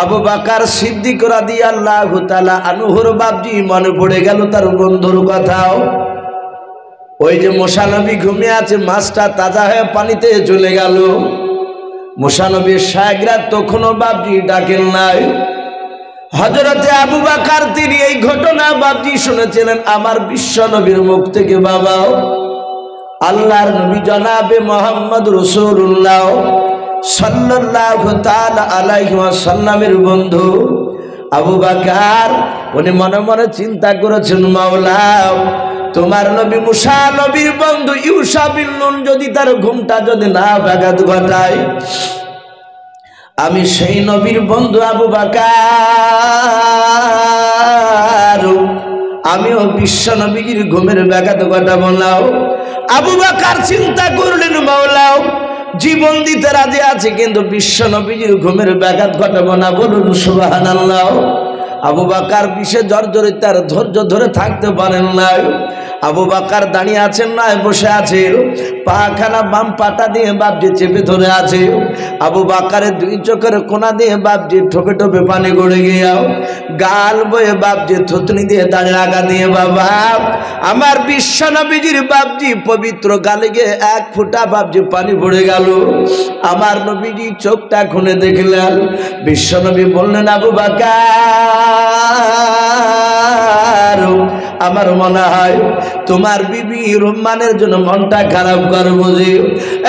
আবু বকর সিদ্দিক রাদিয়াল্লাহু তাআলা আনহুর বাপজি মনে পড়ে গেল তার বন্ধুর কথাও। ওই যে মুসা নবী ঘুমিয়ে আছে, মাছটা তাজা হয়ে পানিতে চলে গেল। মুসা নবীর শায়গরা তখনও বাপজি ডাকেন নাই। হযরতে আবু বকর তিনি এই ঘটনা বাপজি শুনেছিলেন আমার বিশ্ব নবীর মুখ থেকে। বাবাও আল্লাহর নবী জনাবে মুহাম্মদ রাসূলুল্লাহ সাল্লাল্লাহু তাআলা আলাইহি ওয়াসাল্লামের বন্ধু আবু বকর উনি মনে মনে চিন্তা করেছেন মাওলা তোমার নবী মুসা নবীর বন্ধু ইউসা বিন নুন যদি তার ঘুমটা যদি না ব্যাঘাত ঘটায়, আমি সেই নবীর বন্ধু আবু বকর আমিও বিশ্ব নবীর ঘুমের ব্যাঘাত ঘটাবো না। আবু বকর চিন্তা করলেন মাওলা জীবন দিতে রাজি আছে কিন্তু বিশ্ব নবীর ঘুমের ব্যাঘাত ঘটাবো না। বলুন সুবহানাল্লাহ। আবু বকর বিষে জর্জরিত, তার ধৈর্য ধরে থাকতে পারেন না। আবু বকর দাঁড়িয়ে আছেন না বসে আছে, পাখানা বাম পাটা দিয়ে বাপজি চেপে ধরে আছে। আবু বকরের 2 চোখের কোনা দিয়ে বাপজি ঠোপে ঠোপে পানি গড়ে গিয়াও, গাল বয়ে বাপজি থুতনি দিয়ে দাঁড়িয়ে আগা দিয়ে বাবা আমার বিশ্ব নবীজির বাপজি পবিত্র গালে গিয়ে 1 ফোঁটা বাপজি পানি পড়ে গেল। আমার নবীজি চোখটা খুলে দেখলেন, বিশ্ব নবী বললেন আবু বকর আমার মনে হয় তোমার বিবি রুম্মানের জন্য মনটা খারাপ করে বুঝি।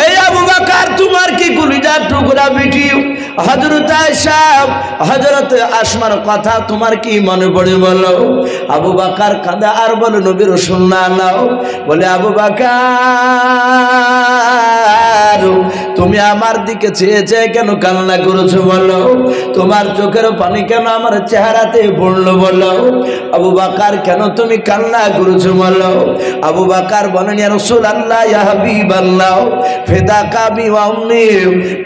এই আবু বকর তোমার কি কলিজার টুকরা বিটি হযরত আয়েশা হযরত আসমার কথা তোমার কি মনে পড়ে বলো? আবু বকর কাঁদে আর বলে নবী রাসূল নাও। বলে আবু বকর তুমি আমার দিকে চেয়ে চেয়ে কেন কান্না করেছো বলো? তোমার চোখের পানি কেন আমার চেহারাতে পড়লো বলো? আবু বকর কেন তুমি কান্না করেছো বলো? আবু বকর বলেন ইয়া রাসূলুল্লাহ ইয়া হাবিবাল্লাহ ফিদাকা বি ওয়া উম্মি,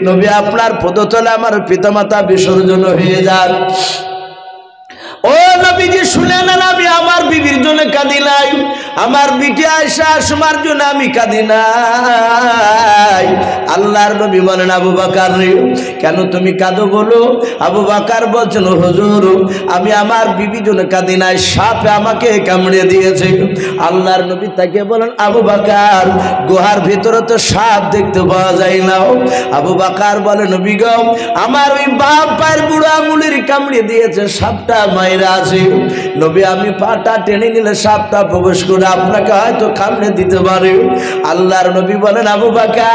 নবী আপনার পদতলে আমার পিতামাতা বিসর্জন হয়ে যান। ও নবীজি শুনে নেন, আমি আমার বিবির জন্য কাঁদি নাই, আমার বিটি আয়েশা আসমার জন্য আমি কাঁদি নাই। আল্লাহর নবী বলেন আবু বকর কেন তুমি কাঁদো বলো? আবু বকর বলছেন হুজুর আমি আমার বিবির জন্য কাঁদি নাই, সাপে আমাকে কামড়ে দিয়েছে। আল্লাহর নবী তাকে বলেন আবু বকর গুহার ভিতরে তো সাপ দেখতে পাওয়া যায় না। আবু বকর বলে নবী গো আমার ওই বাম পায়ের বুড়ো আঙুলের কামড়ে দিয়েছে, সাপটা মাইরা আছে। নবী আমি পাটা টেনে নিলে সাপটা প্রবেশ করে আপনাকে হয়তো কামড়ে দিতে পারে। আল্লাহর নবী বলেন আবু বকর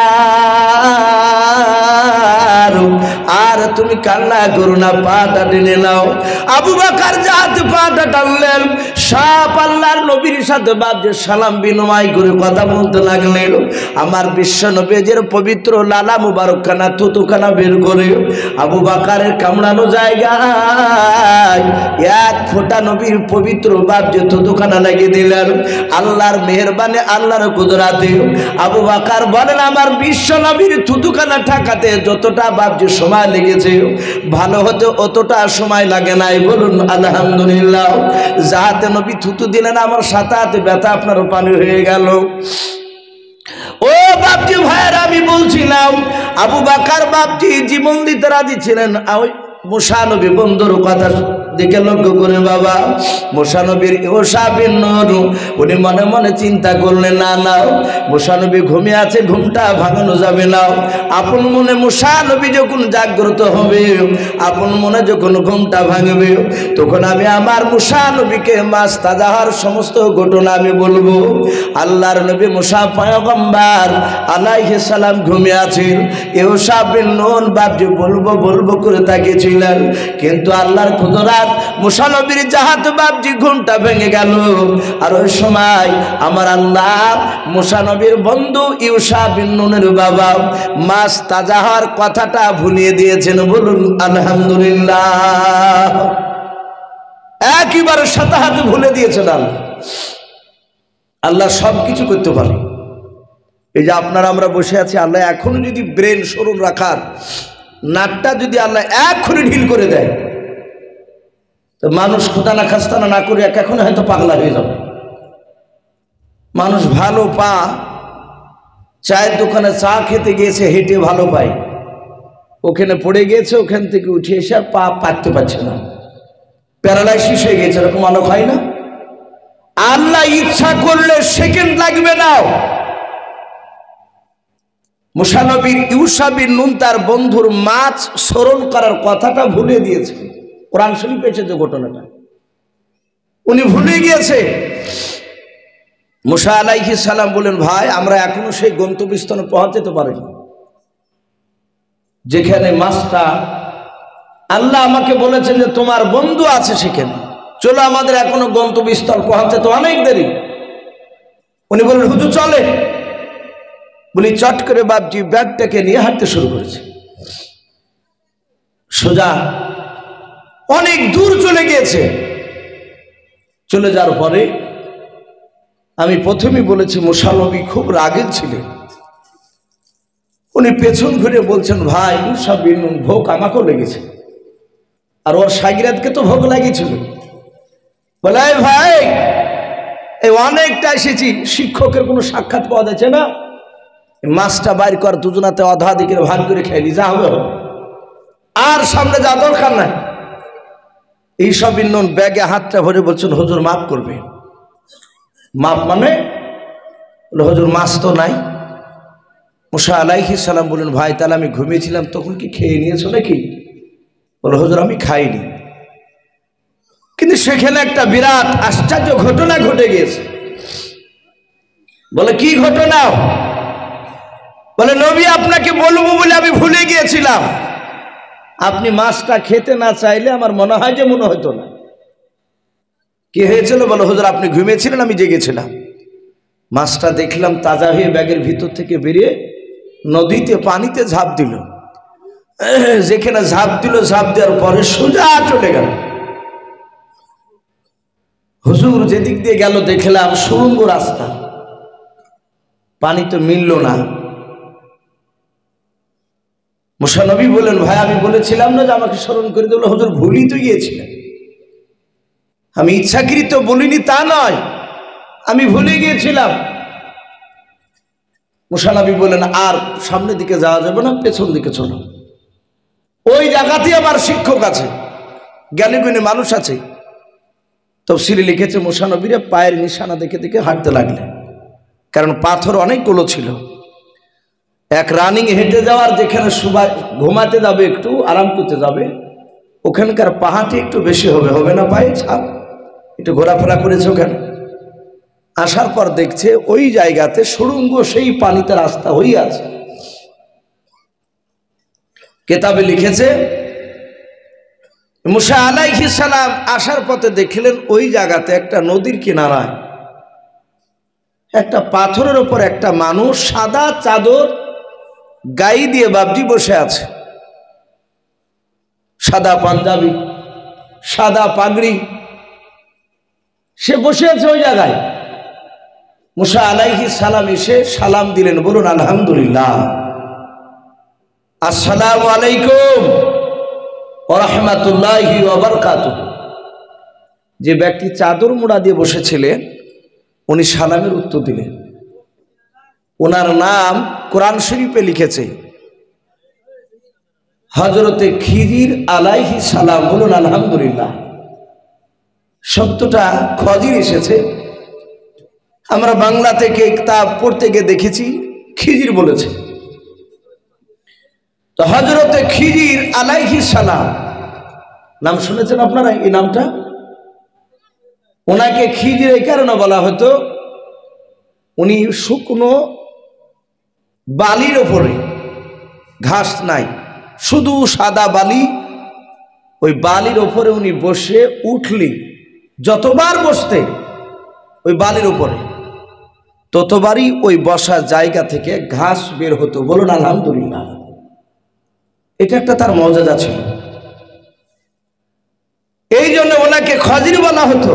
আর তুমি কান্না করো না, পাটা টেনে নাও। আবু বকর যাতে পাটা টানলেন, সাপ আল্লাহর নবীর সাথে বাজে সালাম বিনিময় করে কথা বলতে লাগলেন। আমার বিশ্ব নবীর পবিত্র লালা মুবারকখানা থুতুখানা বের করে আবু বকরের কামড়ানো জায়গায় এক ফোঁটা নবীর পবিত্র বাজে থুতুখানা লাগিয়ে দিলেন। আল্লাহর মেহেরবানি আল্লাহর কুদরাতে আবু বকর বলেন আমার বিশ্ব নবীর থুতুখানা ঠাকাতে যতটা বাজে সময় লেগেছে ভালো হতে অতটা সময় লাগে নাই। বলুন আলহামদুলিল্লাহ। যাতে নবী থুতু দিলেন আমার সাথে হাতে ব্যথা আপনারও পানি হয়ে গেল। ও বাপজি ভাইয়ের আমি বলছিলাম আবু বকর বাপজি জীবন দিতে রাজি ছিলেন। মুসা নবী বন্ধুর কথা দিকে লক্ষ্য করে বাবা মুসা নবীর ইউসা বিন নূর উনি মনে মনে চিন্তা করলেন না না মুসা নবী ঘুমিয়ে আছে, ঘুমটা ভাঙানো যাবে না। আপন মনে মুসা নবী যখন জাগ্রত হবে, আপন মনে যখন ঘুমটা ভাঙবে, তখন আমি আমার মুসা নবীকে মাছ তাজাহার সমস্ত ঘটনা আমি বলবো। আল্লাহর নবী মুসা পয়গম্বর আলাইহিস সালাম ঘুমিয়ে আছেন, ইউসা বিন নূন বাপজি বলবো বলবো করে তাকিয়েছিলেন, কিন্তু আল্লাহর কুদরত মুসা নবীর জাহাত বাপজি ঘুমটা ভেঙে গেল। আর ওই সময় আমার আল্লাহ মুসা নবীর বন্ধু ইউসা বিন নূনের বাবা মাছ তাজাহার কথাটা ভুলিয়ে দিয়েছেন। বলুন আলহামদুলিল্লাহ। একেবারে সাথে হাতে ভুলে দিয়েছেন আল্লাহ। আল্লাহ সব কিছু করতে পারে। এই যে আপনারা আমরা বসে আছি, আল্লাহ এখনো যদি ব্রেন স্মরণ রাখার নাকটা যদি আল্লাহ এখনই ঢিল করে দেয় তো মানুষ খোদানা খাস্তানা না করে এখন হয়তো পাগলা হয়ে যাবে। মানুষ ভালো পা চায়ের দোকানে চা খেতে গিয়েছে, হেঁটে ভালো পায়, ওখানে পড়ে গিয়েছে, ওখান থেকে উঠে এসে আর পা পাততে পারছে না, প্যারালাইসিস হয়ে গেছে। এরকম অনেক হয় না? আল্লাহ ইচ্ছা করলে সেকেন্ড লাগবে না। মুসা নবীর ইউসা বিন নূন তার বন্ধুর মাছ স্মরণ করার কথাটা ভুলে দিয়েছে। কোরআন শরীফে এসেছে ঘটনাটা, উনি ভুলে গিয়েছে। মুসা আলাইহিস সালাম বলেন ভাই আমরা এখনো সেই গন্তব্যস্থানে পৌঁছাতে পারিনি যেখানে মাছটা আল্লাহ আমাকে বলেছেন যে তোমার বন্ধু আছে সেখানে, চলো আমাদের এখনো গন্তব্যস্থল পৌঁছাতে অনেক দেরি। উনি বলেন হুজুর চলে। বলি চট করে বাপজি ব্যাগটাকে নিয়ে হাঁটতে শুরু করেছে, সোজা অনেক দূর চলে গিয়েছে। চলে যাওয়ার পরে আমি প্রথমেই বলেছি মুসা নবী খুব রাগের ছিলেন। উনি পেছন ঘুরে বলছেন ভাই মুসা বিন নূন ভোগ আমাকেও লেগেছে, আর ওর শাগিরাতকে তো ভোগ লাগিয়েছিল। বলে ভাই এই অনেকটা এসেছি, শিক্ষকের কোনো সাক্ষাৎ পাওয়া যাচ্ছে না, মাছটা বাইর কর, দুজনাতে অধা দিকে ভাগ করে খেয়ে যা হবে, আর সামনে যা দরকার নাই। এইসব বিন নূন ব্যাগে হাতটা ভরে বলছেন হুজুর মাফ করবে। মাপ মানে হুজুর মাছ তো নাই। মুসা আলাইহিস সালাম বলেন ভাই তাহলে আমি ঘুমিয়েছিলাম তখন কি খেয়ে নিয়েছো নাকি? বলে হুজুর আমি খাইনি। কিন্তু সেখানে একটা বিরাট আশ্চর্য ঘটনা ঘটে গিয়েছে। বলে কি ঘটনা? বলে নবী আপনাকে বলবো বলে আমি ভুলে গিয়েছিলাম, আপনি মাছটা খেতে না চাইলে আমার মনে হয় যে মনে হতো না। কি হয়েছিল? বলে হুজুর আপনি ঘুমিয়েছিলেন, আমি জেগেছিলাম, মাছটা দেখলাম তাজা হয়ে ব্যাগের ভিতর থেকে বেরিয়ে নদীতে পানিতে ঝাঁপ দিল। যেখানে ঝাঁপ দিল, ঝাঁপ দেওয়ার পরে সোজা চলে গেল। হুজুর যেদিক দিয়ে গেল দেখলাম সুড়ঙ্গ রাস্তা, পানি তো মিলল না। মুসা নবী বললেন ভাই আমি বলেছিলাম না যে আমাকে স্মরণ করে দিল? হুজুর ভুলই তো গিয়েছিলেন, আমি ইচ্ছাকৃত বলিনি তা নয়, আমি ভুলে গিয়েছিলাম। মুসা নবী বললেন আর সামনের দিকে যাওয়া যাবে না, পেছন দিকে চলো। ওই জায়গাতে আমার শিক্ষক আছে, জ্ঞানী গুণী মানুষ আছে। তাফসীরে লিখেছে মুসা নবীরা পায়ের নিশানা দেখে দেখে হাঁটতে লাগলেন, কারণ পাথর অনেকগুলো ছিল। এক রানিং হেঁটে যাওয়ার, যেখানে সুবাই ঘুমাতে যাবে, একটু আরাম করতে যাবে, ওখানকার পাহাড়টি একটু বেশি হবে, হবে না পায়ে ছাপ, একটু ঘোরাফেরা করেছে ওখানে। আসার পর দেখছে ওই জায়গাতে সুড়ঙ্গ, সেই পানিতে রাস্তা হয়ে আছে। কেতাবে লিখেছে মুসা আলাইহিস সালাম আসার পথে দেখলেন ওই জায়গাতে একটা নদীর কিনারায় একটা পাথরের উপর একটা মানুষ সাদা চাদর গায়ে দিয়ে বাবজি বসে আছে, সাদা পাঞ্জাবি, সাদা পাগড়ি, সে বসে আছে ওই জায়গায়। মুসা আলাইহিস সালাম এসে সালাম দিলেন, বলুন আলহামদুলিল্লাহ, আসসালামু আলাইকুম ওয়া রাহমাতুল্লাহি ওয়া বারাকাতুহু। যে ব্যক্তি চাদর মুড়া দিয়ে বসেছিলেন উনি সালামের উত্তর দিলেন। ওনার নাম কোরআন শরীফে লিখেছে হযরতে খিজির আলাইহিস সালাম, বলুন আলহামদুলিল্লাহ। শব্দটা খজির এসেছে, আমরা বাংলা থেকে কিতাব পড়তে গিয়ে দেখেছি খিজির বলেছে। তো হযরতে খিজির আলাইহিস সালাম নাম শুনেছেন আপনারা এই নামটা? ওনাকে খিজির এই কারণে বলা হতো, উনি শুকনো বালির ওপরে, ঘাস নাই, শুধু সাদা বালি, ওই বালির ওপরে উনি বসে উঠলি যতবার বসতে ওই বালির উপরে, ততবারই ওই বসা জায়গা থেকে ঘাস বের হতো, বলুন আলহামদুলিল্লাহ। এটা একটা তার মর্যাদা ছিল, এই জন্য ওনাকে খজির বলা হতো।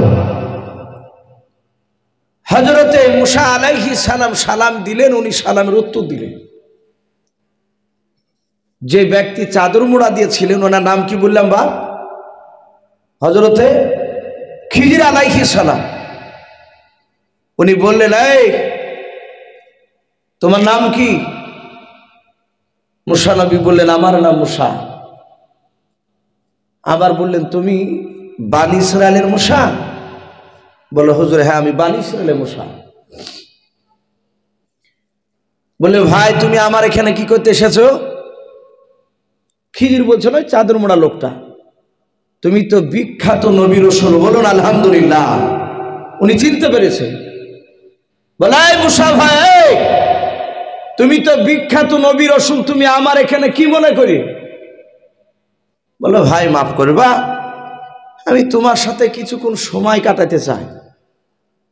হযরতে মুসা আলাইহিস সালাম সালাম দিলেন, উনি সালামের উত্তর দিলেন। যে ব্যক্তি চাদর মুড়া দিয়েছিলেন ওনার নাম কি বললাম বা? হযরতে খিজির আলাইহিস সালাম। উনি বললেন এই তোমার নাম কি? মুসা নবী বললেন আমার নাম মুসা। আবার বললেন তুমি বানী ইসরায়েলের মুসা? বলে হুজুর হ্যাঁ আমি বানী ইসরায়েলের মুসা। বলে ভাই তুমি আমার এখানে কি করতে এসেছো? খিজির বলছিল ওই চাদর মোড়া লোকটা, তুমি তো বিখ্যাত নবী রাসূল, বলুন আলহামদুলিল্লাহ। উনি চিনতে পেরেছেন। বলে মুসা ভাই তুমি তো বিখ্যাত নবী রাসূল, তুমি আমার এখানে কি মনে করি? বলে ভাই মাফ করবা, আমি তোমার সাথে কিছুক্ষণ সময় কাটাতে চাই।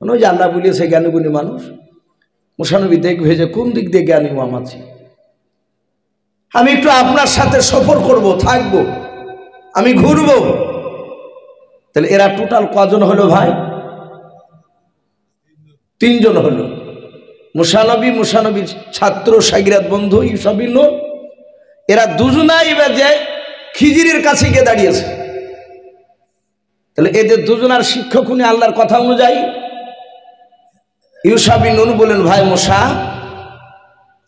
ওই যে আল্লাহ বলিয়েছে জ্ঞানীগুণী মানুষ, মুসা নবী দেখবে যে কোন দিক দিয়ে জ্ঞানী আছে, আমি একটু আপনার সাথে সফর করব, থাকবো, আমি ঘুরবো। তাহলে এরা টোটাল কজন হলো ভাই? তিনজন হলো। মুসা নবী, মুসা নবীর ছাত্র শাগিরাত বন্ধু ইউসা বিন নূন, এরা দুজনাই যে খিজিরের কাছে গিয়ে দাঁড়িয়েছে। তাহলে এদের দুজনার শিক্ষক উনি আল্লাহর কথা অনুযায়ী। ইউসা বিন নূন বলেন ভাই মুসা,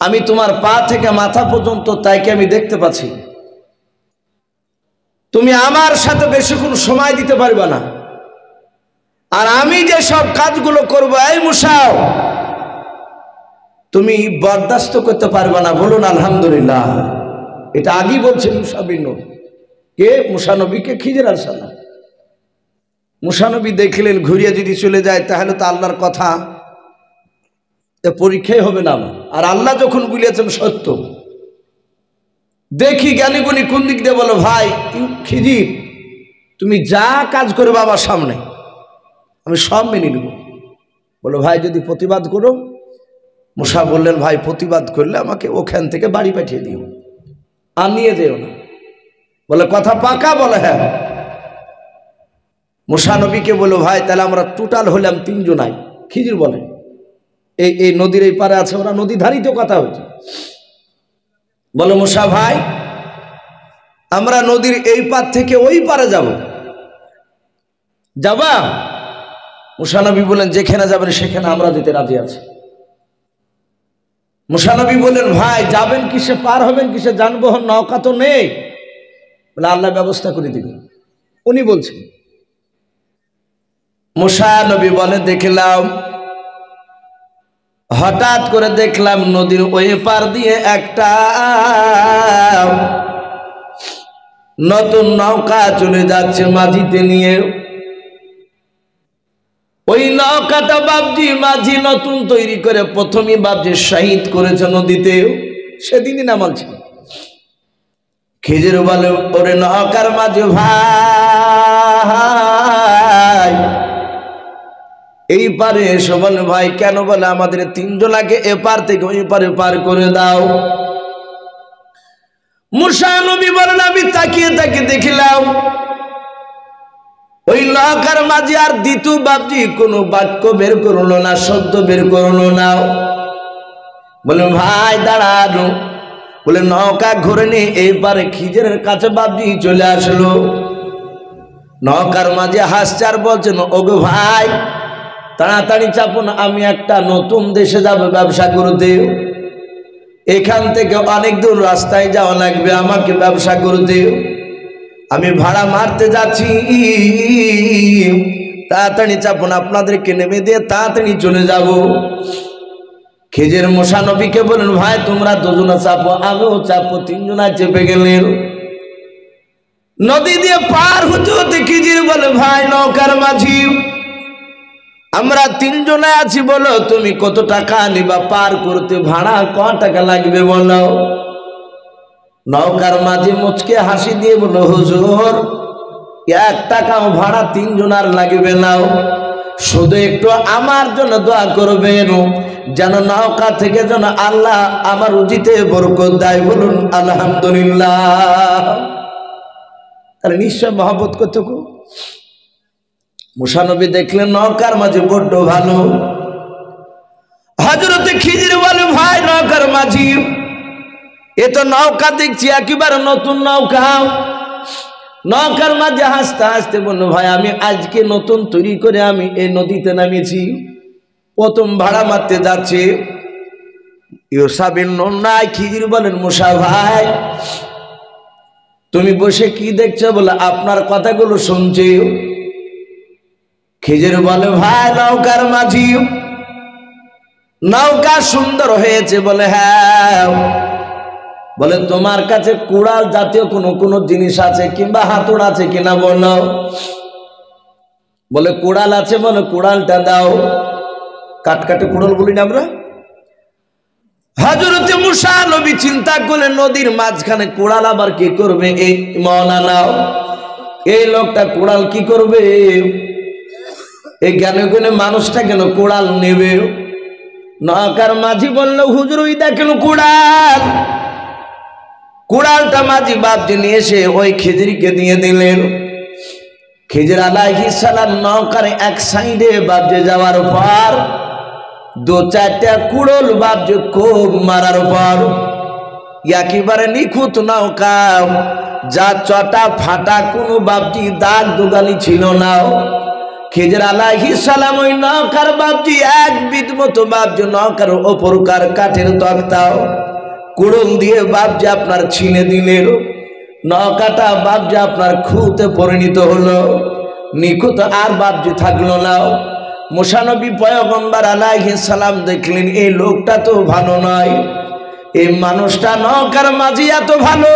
আমি তোমার পা থেকে মাথা পর্যন্ত তাইকে আমি দেখতে পাচ্ছি, তুমি আমার সাথে বেশিক্ষণ সময় দিতে পারবে না, আর আমি যে সব কাজগুলো করব এই মুসা তুমি বরদাস্ত করতে পারবে না, বলুন আলহামদুলিল্লাহ। এটা আগেই বলছেন ইউসা বিন নূন। কে? মুসা নবীকে খিজির আলাইহিস সালাম। মুসা নবী দেখলেন ঘুরিয়ে যদি চলে যায় তাহলে তো আল্লাহর কথা পরীক্ষাই হবে না। আর আল্লাহ যখন বলেছেন সত্য, দেখি জ্ঞানী গুণী কোন দিক দিয়ে বলো, ভাই খিজির তুমি যা কাজ করবে আমার সামনে আমি সব মেনে নেব। বলো ভাই যদি প্রতিবাদ করো, মুসা বললেন ভাই প্রতিবাদ করলে আমাকে ওখান থেকে বাড়ি পাঠিয়ে দিও, আর নিয়ে যেও না। বলে কথা পাকা? বলে হ্যাঁ। মুসা নবীকে বলো ভাই তাহলে আমরা টোটাল হলাম 3 জনাই। খিজির বলে এই নদীর এই পারে আছে, ওরা নদী ধারিত কথা হচ্ছে। বলো মুসা ভাই আমরা নদীর এই পার থেকে ওই পারে যাব, যাবা? মুসা নবী বলেন যেখানে যাবেন সেখানে আমরা যেতে রাজি আছি। মুসা নবী বললেন ভাই যাবেন কিসে, পার হবেন কিসে, যানবাহন নৌকা তো নেই। বলে আল্লাহ ব্যবস্থা করে দিবেন, উনি বলছেন। মুসা নবী বলে দেখলাম, হঠাৎ করে দেখলাম নদীর ওই পার দিয়ে একটা নতুন নৌকা চলে যাচ্ছে মাঝিতে নিয়ে। ওই নৌকাটা বাবজি মাঝি নতুন তৈরি করে প্রথমে বাবজি শহীদ করেছে নদীতে, সেদিনই নামালছে। খিজির বলে ওরে নৌকার মাঝি ভাই এই পারে এসো। বলে ভাই কেন? বলে আমাদের 3 জনাকে এপার থেকে ওই পারে পার করে দাও। মুসা নবী বলেন আমি তাকিয়ে তাকিয়ে দেখিলাম ওই নৌকার মাঝি আর দ্বিতীয় বাবজি কোনো বাক্য বের করলো না, শব্দ বের করলো না। বলে ভাই দাঁড়ানো। বলে নৌকা ঘুরে নিয়ে এই পারে খিজিরের কাছে বাবজি চলে আসলো। নৌকার মাঝে হাসছে আর বলছেন ওগো ভাই তাড়াতাড়ি চাপুন, আমি একটা নতুন দেশে যাব ব্যবসা করতে, এখান থেকে অনেক দূর রাস্তায় যাওয়া লাগবে, আমাকে ব্যবসা করতে, আমি ভাড়া মারতে যাচ্ছি, তাড়াতাড়ি চাপুন, আপনাদেরকে নেমে দিয়ে তাড়াতাড়ি চলে যাব। খিজির মুসা নবীকে বলেন ভাই তোমরা 2 জনা চাপো, আমিও চাপো। 3 জনা চেপে গেলেন। নদী দিয়ে পার হতে হতে খিজির বলে ভাই নৌকার মাঝি আমরা 3 জনে আছি, বলো তুমি কত টাকা নিবা পার করতে, ভাড়া ক টাকা লাগবে বলো। নৌকার মাঝি মুচকে হাসি দিয়ে বলো হুজুর 1 টাকাও ভাড়া 3 জনার লাগবে না, শুধু একটু আমার জন্য দোয়া করবেন যেন নৌকা থেকে যেন আল্লাহ আমার রুজিতে বরকত দেয়। বলুন আলহামদুলিল্লাহ। তাহলে নিশ্চয় মহব্বত করতে। মুসা নবী দেখলেন নৌকার মাঝে বড্ড ভালো। হযরতে খিজির বলে ভাই নৌকার মাঝি এ তো নৌকা দেখছি একেবারে নতুন নৌকা। নৌকার মাঝে হাসতে হাসতে বলল ভাই আমি আজকে নতুন তৈরি করে আমি এই নদীতে নামিয়েছি, প্রথম ভাড়া মারতে যাচ্ছে। ইউসা বিন নুন নাই। খিজির বলেন মুসা ভাই তুমি বসে কি দেখছো? বলে আপনার কথাগুলো শুনছি। খিজির বলে ভাই নৌকার মাঝি নৌকা সুন্দর হয়েছে। বলে হ্যাঁ। বলে তোমার কাছে কুড়াল জাতীয় কোনো জিনিস আছে কিংবা হাতুড় আছে কিনা বলো। বলে কুড়াল আছে। বলে কুড়ালটা দাও। কাটকাটে কুড়াল বলি না আমরা। হযরতে মুসা নবী চিন্তা করলেন নদীর মাঝখানে কুড়াল আবার কি করবে? এই মাওলানা এই লোকটা কুড়াল কি করবে? এই জ্ঞানে গুণে মানুষটা কেন কুড়াল নেবে? নৌকার মাঝি বলল হুজুর ওই দেখেন কুড়াল। কুড়ালটা মাঝি বাপজি নিয়ে এসে ওই খিজিরকে দিয়ে দিলেন। খিজির আলাইহিস সালাম নৌকার এক সাইডে বাপজি যাওয়ার পর 2-4টা কুড়াল বাপজি খুব মারার পর একেবারে নিখুঁত নৌকা, যা চটা ফাটা কোনো বাপজি দাগ দুগালি ছিল না। খিজির আলাইহিস সালাম ওই নৌকার বাপজি 1 বিট মতো বাপজি নৌকার ওপরকার কাঠের তক্তাও কুড়ুল দিয়ে বাপজি আপনার ছিনে দিলেন। নৌকাটা বাপজি আপনার খুঁতে পরিণত হলো, নিখুঁত আর বাপজি থাকলো না। মুসা নবী পয়গম্বর আলাইহিস সালাম দেখলেন এই লোকটা তো ভালো নয়, এই মানুষটা নৌকার মাঝি এত ভালো,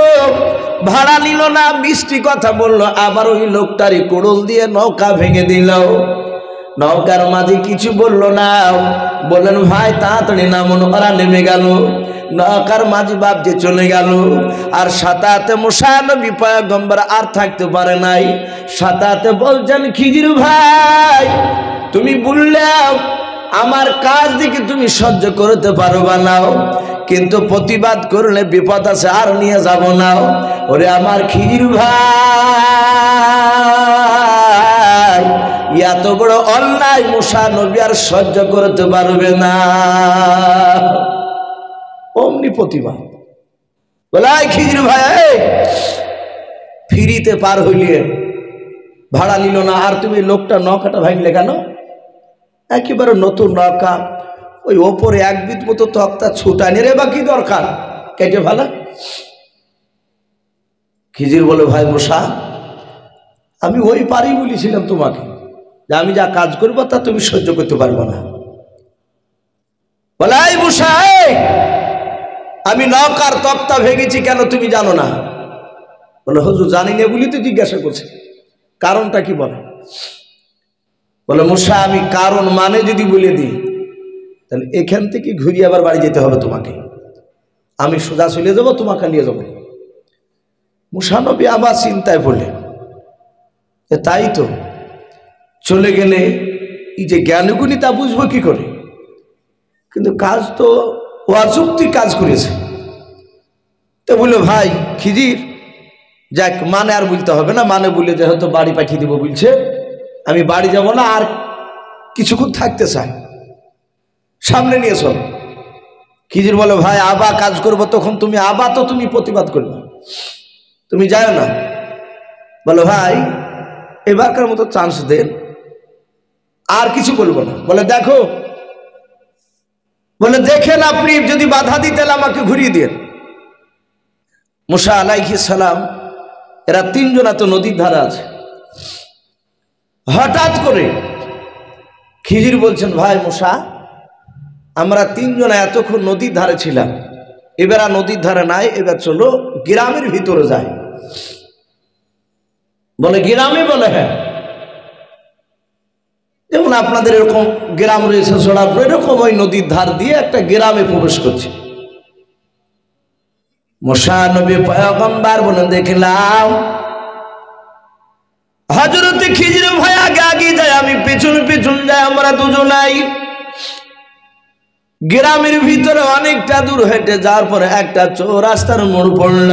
ভাড়া নিল না, মিষ্টি কথা বলল, আবার ওই লোকটারই কোড়ল দিয়ে নৌকা ভেঙে দিল। নৌকার মাঝি কিছু বলল না, বললেন ভাই তাড়াতাড়ি নামুন। ওরা নেমে গেল, নৌকার মাঝি বাপ যে চলে গেল। আর সাথে মুসা নবী পয়গম্বর আর থাকতে পারে নাই। সাথে বলছেন খিজির ভাই তুমি বললে আমার কাজ দিকে তুমি সহ্য করতে পারবা না, কিন্তু প্রতিবাদ করলে বিপদ আছে, আর নিয়ে যাব না। ওরে আমার খিজির ভাই এত বড় অন্যায় মুসা নবী আর সহ্য করতে পারবে না। অমনি প্রতিবাদ বলাই খিজির ভাই ফিরিতে পার হইলে ভাড়া নিল না, আর তুমি লোকটা নৌকাটা ভাঙলে কেন? একেবারে নতুন নৌকা, ওই ওপরে এক বিট মতো তক্তা ছুটানি রে, বা কি দরকার, কেটে ফেলা। খিজির বলে ভাই মুসা আমি ওই পারেই বলেছিলাম তোমাকে যে আমি যা কাজ করবো তা তুমি সহ্য করতে পারবো না। বলে এই মুসা আমি নৌকার তক্তা ভেঙেছি কেন তুমি জানো না? বলে হুজুর জানি না বলি তো জিজ্ঞাসা করছে, কারণটা কি বলে? বলে মুসা আমি কারণ মানে যদি বলে দিই তাহলে এখান থেকে ঘুরিয়ে আবার বাড়ি যেতে হবে তোমাকে, আমি সোজা চলে যাবো, তোমাকে নিয়ে যাবো। মুসা নবী আবার চিন্তায় পড়লেন, তাই তো চলে গেলে এই যে জ্ঞানগুণী তা বুঝবো কি করে, কিন্তু কাজ তো অযুক্তি কাজ করেছে। তো বললো ভাই খিজির যাক মানে আর বলতে হবে না, মানে বলে যে হয়তো বাড়ি পাঠিয়ে দিব বলছে, আমি বাড়ি যাব না, আর কিছুক্ষণ থাকতে চাই, সামনে নিয়ে চলো। খিজির বলে ভাই আবা কাজ করবো, তখন তুমি আবা তো তুমি প্রতিবাদ করবে, তুমি যাও না। বলে ভাই এবারকার মতো চান্স দেন, আর কিছু বলবো না। বলে দেখো, বলে দেখেন আপনি যদি বাধা দিতেন আমাকে ঘুরিয়ে দেন। মুসা আলাইহিস সালাম এরা তিনজন এত নদীর ধারে আছে, হঠাৎ করে খিজির বলছেন ভাই মুসা আমরা তিনজন এতক্ষণ নদীর ধারে ছিলাম, এবার আর নদীর ধারে নাই, এবার চলো গ্রামের ভিতরে যাই। বলে গ্রামে? বলে হ্যাঁ, যেমন আপনাদের এরকম গ্রাম রয়েছে সোনারপুর, এরকম ওই নদীর ধার দিয়ে একটা গ্রামে প্রবেশ করছে। মুসা নবী পয়গম্বর বলেন দেখলাম হযরত খিজির ভাই আগে আগে যায়, আমি পেছন পেছন যাই, আমরা দুজনাই গ্রামের ভিতরে অনেকটা দূর হেঁটে যাওয়ার পরে একটা চৌরাস্তার মোড় পড়ল।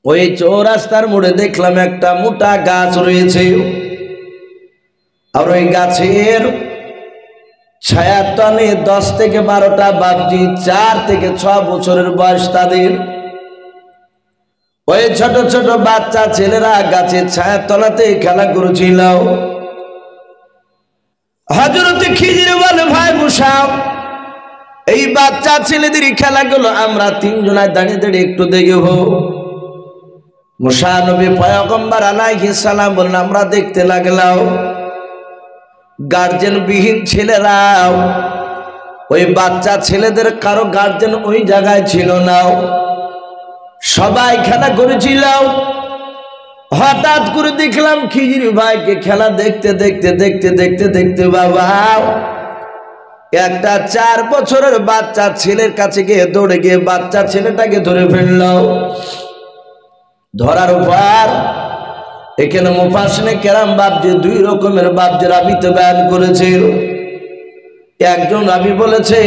ওই চৌরাস্তার মোড়ে দেখলাম একটা মোটা গাছ রয়েছে, আর ওই গাছের ছায়ার তলে 10 থেকে 12টা বাপজি, 4 থেকে 6 বছরের বয়স তাদের। ওই ছোট ছোট বাচ্চা ছেলেরা গাছের ছায়ার তলাতে খেলা করছিল। হযরত খিজির বলে ভাই মুসা এই বাচ্চা ছেলেদের খেলাগুলো আমরা তিনজনায় দাঁড়িয়ে দাঁড়িয়ে একটু দেখব। মুসা নবী পয়গম্বর আলাইহিস সালাম বলেন আমরা দেখতে লাগলাম। গার্জেন বিহীন ছেলেরা, ওই বাচ্চা ছেলেদের কারো গার্জেন ওই জায়গায় ছিল না, সবাই খেলা করেছিল। হঠাৎ করে দেখলাম খিজির ভাইকে খেলা দেখতে দেখতে দেখতে দেখতে দেখতে বাবা একটা 4 বছরের বাচ্চা ছেলের কাছে গিয়ে দৌড়ে গিয়ে বাচ্চা ছেলেটাকে ধরে ফেলল। ধরার পর এখানে মুফাসসিরে কেরাম বাপজি 2 রকমের বাপজি রাবিতে বয়ান করেছে। একজন রাবি বলেছে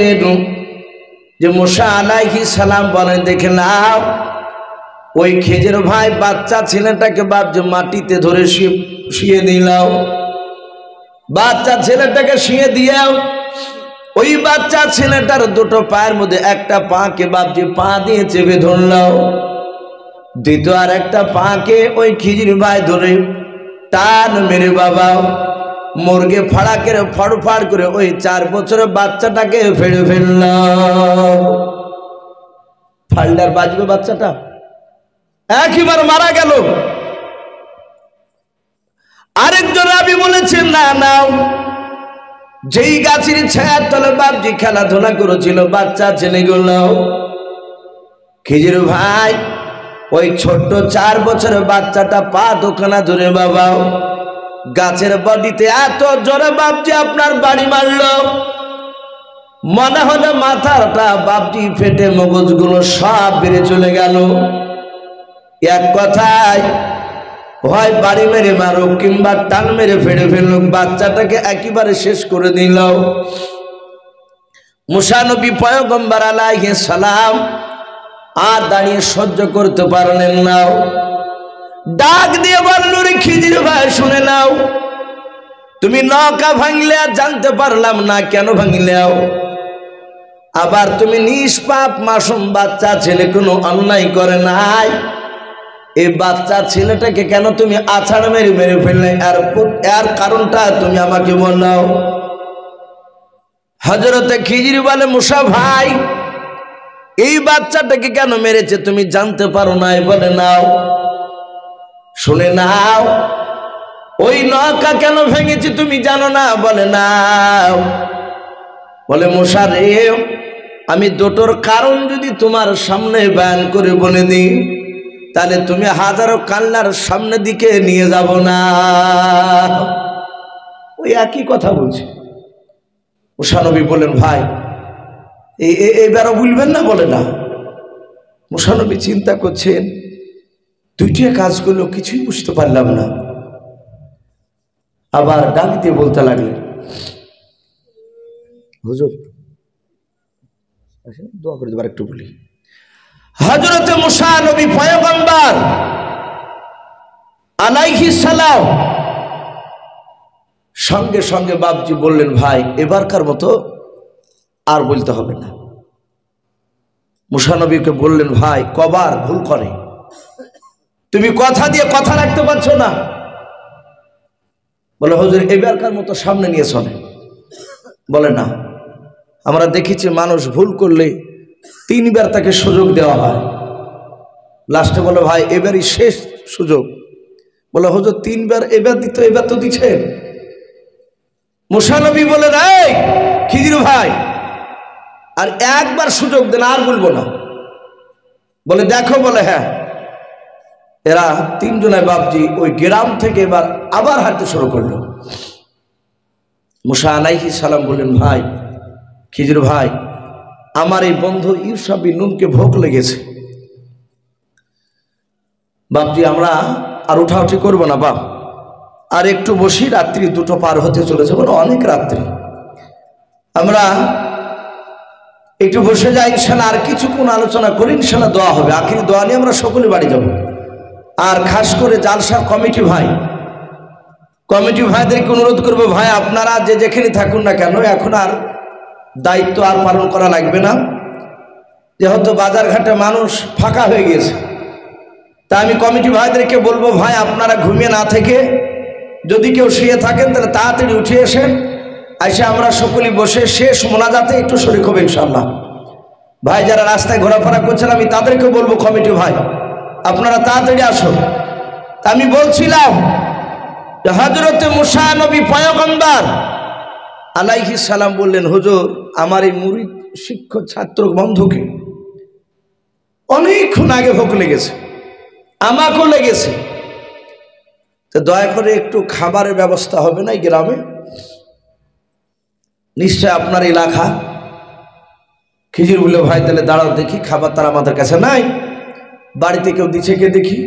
যে মুসা আলাইহিস সালাম বলে দেখলাম ওই খিজির ভাই বাচ্চা ছেলেটাকে বাপজি মাটিতে ধরে শুয়ে দিল। বাচ্চা ছেলেটাকে শুয়ে দিয়েও ওই বাচ্চা ছেলেটার 2টো পায়ের মধ্যে একটা পাকে বাপজি পা দিয়ে চেপে ধরল, দ্বিতীয় আর একটা পাকে ওই খিজির ভাই ধরে টান মেরে বাবা মুরগে ফাড়াকের ফড়ফাড় করে ওই 4 বছরের বাচ্চাটাকে ফেড়ে ফেলল। ফাল্ডার বাজবে বাচ্চাটা, একবার মারা গেল। আরেকজন রাবি বলেছেন না না, যেই গাছের ছায়ার তলে বাপজি খেলাধুলা করেছিল বাচ্চা ছেলেগুলো খিজির ভাই ওই ছোট্ট 4 বছরের বাচ্চাটা পা দোকানা ধরে বাবা গাছের বডিতে এত জোরে বাপজি আপনার বাড়ি মারলো, মনে হলো মাথাটা বাপজি ফেটে মগজগুলো সব বেড়ে চলে গেল। এক কথায় হয় বাড়ি মেরে মারো কিংবা টান মেরে ফেড়ে ফেললো, বাচ্চাটাকে একেবারে শেষ করে দিল। মুসা নবী পয়গম্বর আলাইহিস সালাম আর দাঁড়িয়ে সহ্য করতে পারলেন না, ডাক দিয়ে বলল, রে খিজির ভাই শুনে নাও, তুমি নৌকা ভাঙলে আর জানতে পারলাম না কেন ভাঙলেও, আবার তুমি নিষ্পাপ মাসুম বাচ্চা ছেলে কোনো অন্যায় করে নাই, এই বাচ্চা ছেলেটাকে কেন তুমি আছাড় মেরে মেরে ফেললে, এর কারণটা তুমি আমাকে বলো। হযরতে খিজির বলে, মুসা ভাই এই বাচ্চাটাকে কেন মেরেছে তুমি জানতে পারো না? বলে নাও শুনে নাও, ওই নৌকা কেন ভেঙেছে তুমি জানো না? বলে নাও। বলে মুসা রে, আমি দুটোর কারণ যদি তোমার সামনে বয়ান করে বলে দিই তাহলে তুমি হাজারো কান্নার সামনে দিকে নিয়ে যাব না। ওই একই কথা বলছে। মুসা নবী বলেন, ভাই এবারও বলবেন না? বলে না। মুসা নবী চিন্তা করছেন, দুইটা কাজ করলো কিছুই বুঝতে পারলাম না। আবার ডাক দিয়ে বলতে লাগলেন, হুজুর দোয়া করে দেবার একটু বলি। হযরতে মুসা নবী পয়গম্বর আলাইহিস সালাম সঙ্গে সঙ্গে বাপজি বললেন, ভাই এবারকার মতো আর বলতে হবে না। মুসা নবীকে বললেন, ভাই কবার ভুল করে, তুমি কথা দিয়ে কথা রাখতে পারছো না। বলে, হুজুর এবারকার মতো সামনে নিয়ে চলে। বলে না, আমরা দেখেছি মানুষ ভুল করলে 3 বার তাকে সুযোগ দেওয়া হয়, লাস্টে বলে, ভাই এবারই শেষ সুযোগ। বলে, হুজুর 3 বার এবার দিত, এবার তো দিচ্ছেন। মুসা নবী বলেন, এই খিজির ভাই আর একবার সুযোগ দেন, আর বলবো না। বলে, দেখো। বলে, হ্যাঁ। এরা 3 জনায় বাপজি ওই গ্রাম থেকে এবার আবার হাঁটতে শুরু করলো। মুসা আলাইহিস সালাম বললেন, ভাই খিজির ভাই, আমার এই বন্ধু ইউসা বিন নুনকে ভোগ লেগেছে, বাপজি আমরা আর উঠাউঠি করবো না বাপ, আর একটু বসি, রাত্রি 2টো পার হতে চলেছে, বলো অনেক রাত্রি, আমরা একটু বসে যাই, ইনশাল্লাহ আর কিছুক্ষণ আলোচনা করি, ইনশাল্লাহ দোয়া হবে, আখিরি দোয়া নিয়ে আমরা সকলে বাড়ি যাব। আর খাস করে জালসার কমিটি ভাইদেরকে অনুরোধ করবো, ভাই আপনারা যে যেখানে থাকুন না কেন এখন আর দায়িত্ব আর পালন করা লাগবে না, যেহেতু বাজারঘাটে মানুষ ফাঁকা হয়ে গিয়েছে। তা আমি কমিটি ভাইদেরকে বলবো, ভাই আপনারা ঘুমিয়ে না থেকে যদি কেউ শুয়ে থাকেন তাহলে তাড়াতাড়ি উঠে এসেন, এসে আমরা সকলে বসে শেষ মোনাজাতে একটু শরীক হবে ইনশাআল্লাহ। ভাই যারা রাস্তায় ঘোরাফেরা করছেন আমি তাদেরকে বলবো, কমিটি ভাই আপনারা তাড়াতাড়ি আসুন। আমি বলছিলাম যে হযরতে মুসা নবী পয়গম্বর আলাইহিস সালাম বললেন, হুজুর আমার এই মুরিদ শিক্ষক ছাত্র বন্ধুকে অনেকক্ষণ আগে ভোগ লেগেছে, আমাকেও লেগেছে, তো দয়া করে একটু খাবারের ব্যবস্থা হবে না এই গ্রামে? নিশ্চয় আপনার এলাকা। খিজির বলল, ভাই তাহলে দাঁড়াও দেখি, খাবার তার আমাদের কাছে নাই, বাড়িতে কেউ দিচ্ছে কে দেখি।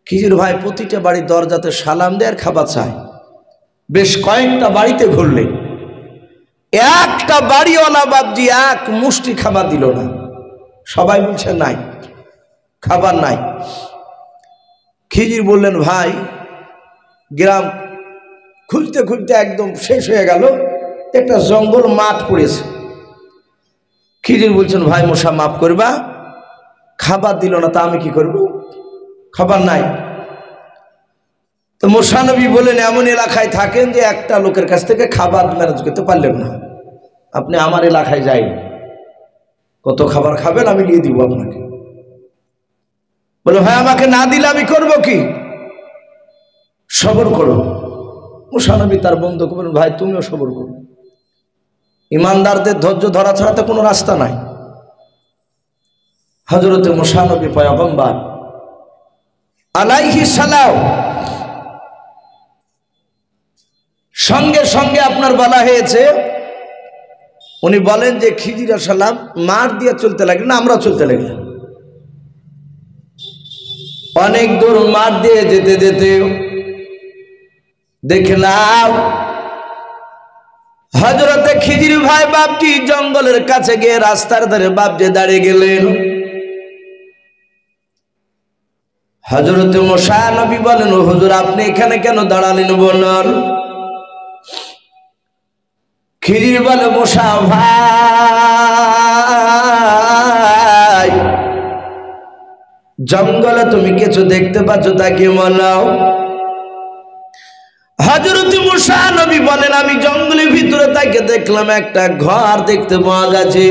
খিজির ভাই প্রতিটা বাড়ির দরজাতে সালাম দেয় আর খাবার চায়। বেশ কয়েকটা বাড়িতে ঘুরলে একটা বাড়িওয়ালা বাপজি এক মুষ্টি খাবার দিল না, সবাই বলছে নাই, খাবার নাই। খিজির বললেন, ভাই গ্রাম খুঁজতে খুঁজতে একদম শেষ হয়ে গেল, একটা জঙ্গল মাঠ পড়েছে। খিজির বলছেন, ভাই মুসা মাফ করবা, খাবার দিল না, তা আমি কি করব, খাবার নাই। তো মুসা নবী বলেন, এমন এলাকায় থাকেন যে একটা লোকের কাছ থেকে খাবার ম্যানেজ করতে পারলেন না, আপনি আমার এলাকায় যাই, কত খাবার খাবেন আমি নিয়ে দিব আপনাকে। বলে, ভাই আমাকে না দিলে আমি করব কি? সবর করো। মুসা নবী তার বন্ধুকে বলেন, ভাই তুমিও সবর করো, ইমানদারদের ধৈর্য ধরা ছাড়া তো কোনো রাস্তা নাই। হযরতে মুসা নবী পয়গম্বর আলাইহিস সালাম সঙ্গে সঙ্গে আপনার বলা হয়েছে, উনি বলেন যে খিজির আলাইহিস সালাম মার দিয়ে চলতে লাগলেন, আমরা চলতে লাগলাম। অনেক দূর মার দিয়ে যেতে যেতে দেখলাম হযরতে খিজির ভাই বাপজি জঙ্গলের কাছে গিয়ে রাস্তার ধারে বাপজি দাঁড়িয়ে গেলেন। হযরতে মুসা নবী বলেন, ও হুজুর আপনি এখানে কেন দাঁড়ালেন বলুন? খিজির বলে, মুসা ভাই জঙ্গলে তুমি কিছু দেখতে পাচ্ছ তাকে বলাও। হযরত মুসা নবী বলেন, আমি জঙ্গলের ভিতরে তাকে দেখলাম একটা ঘর দেখতে পাওয়া যাচ্ছে।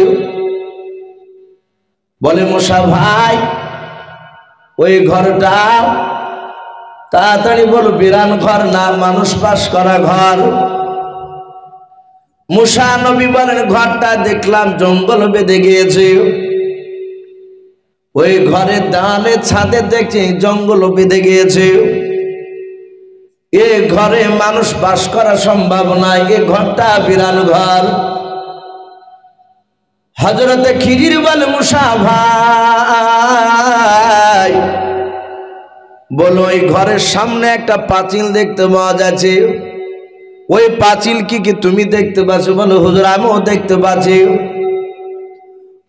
বলে, মুসা ভাই ওই ঘরটা তাড়াতাড়ি বলো বিরান ঘর না মানুষ বাস করা ঘর? মুসা নবী বলেন, ঘরটা দেখলাম জঙ্গল বেঁধে গিয়েছে, ওই ঘরের দেওয়ালে ছাদে দেখছি জঙ্গল বেঁধে গিয়েছে, এ ঘরে মানুষ বাস করা সম্ভব নয়, এ ঘরটা বিরান ঘর। হযরতে খিজির বলে, মুসা ভাই বলো ওই ঘরের সামনে একটা পাঁচিল দেখতে পাওয়া যাচ্ছে, ওই পাঁচিল কি কি তুমি দেখতে পাচ্ছ? বলো, হুজুর আমিও দেখতে পাচ্ছি।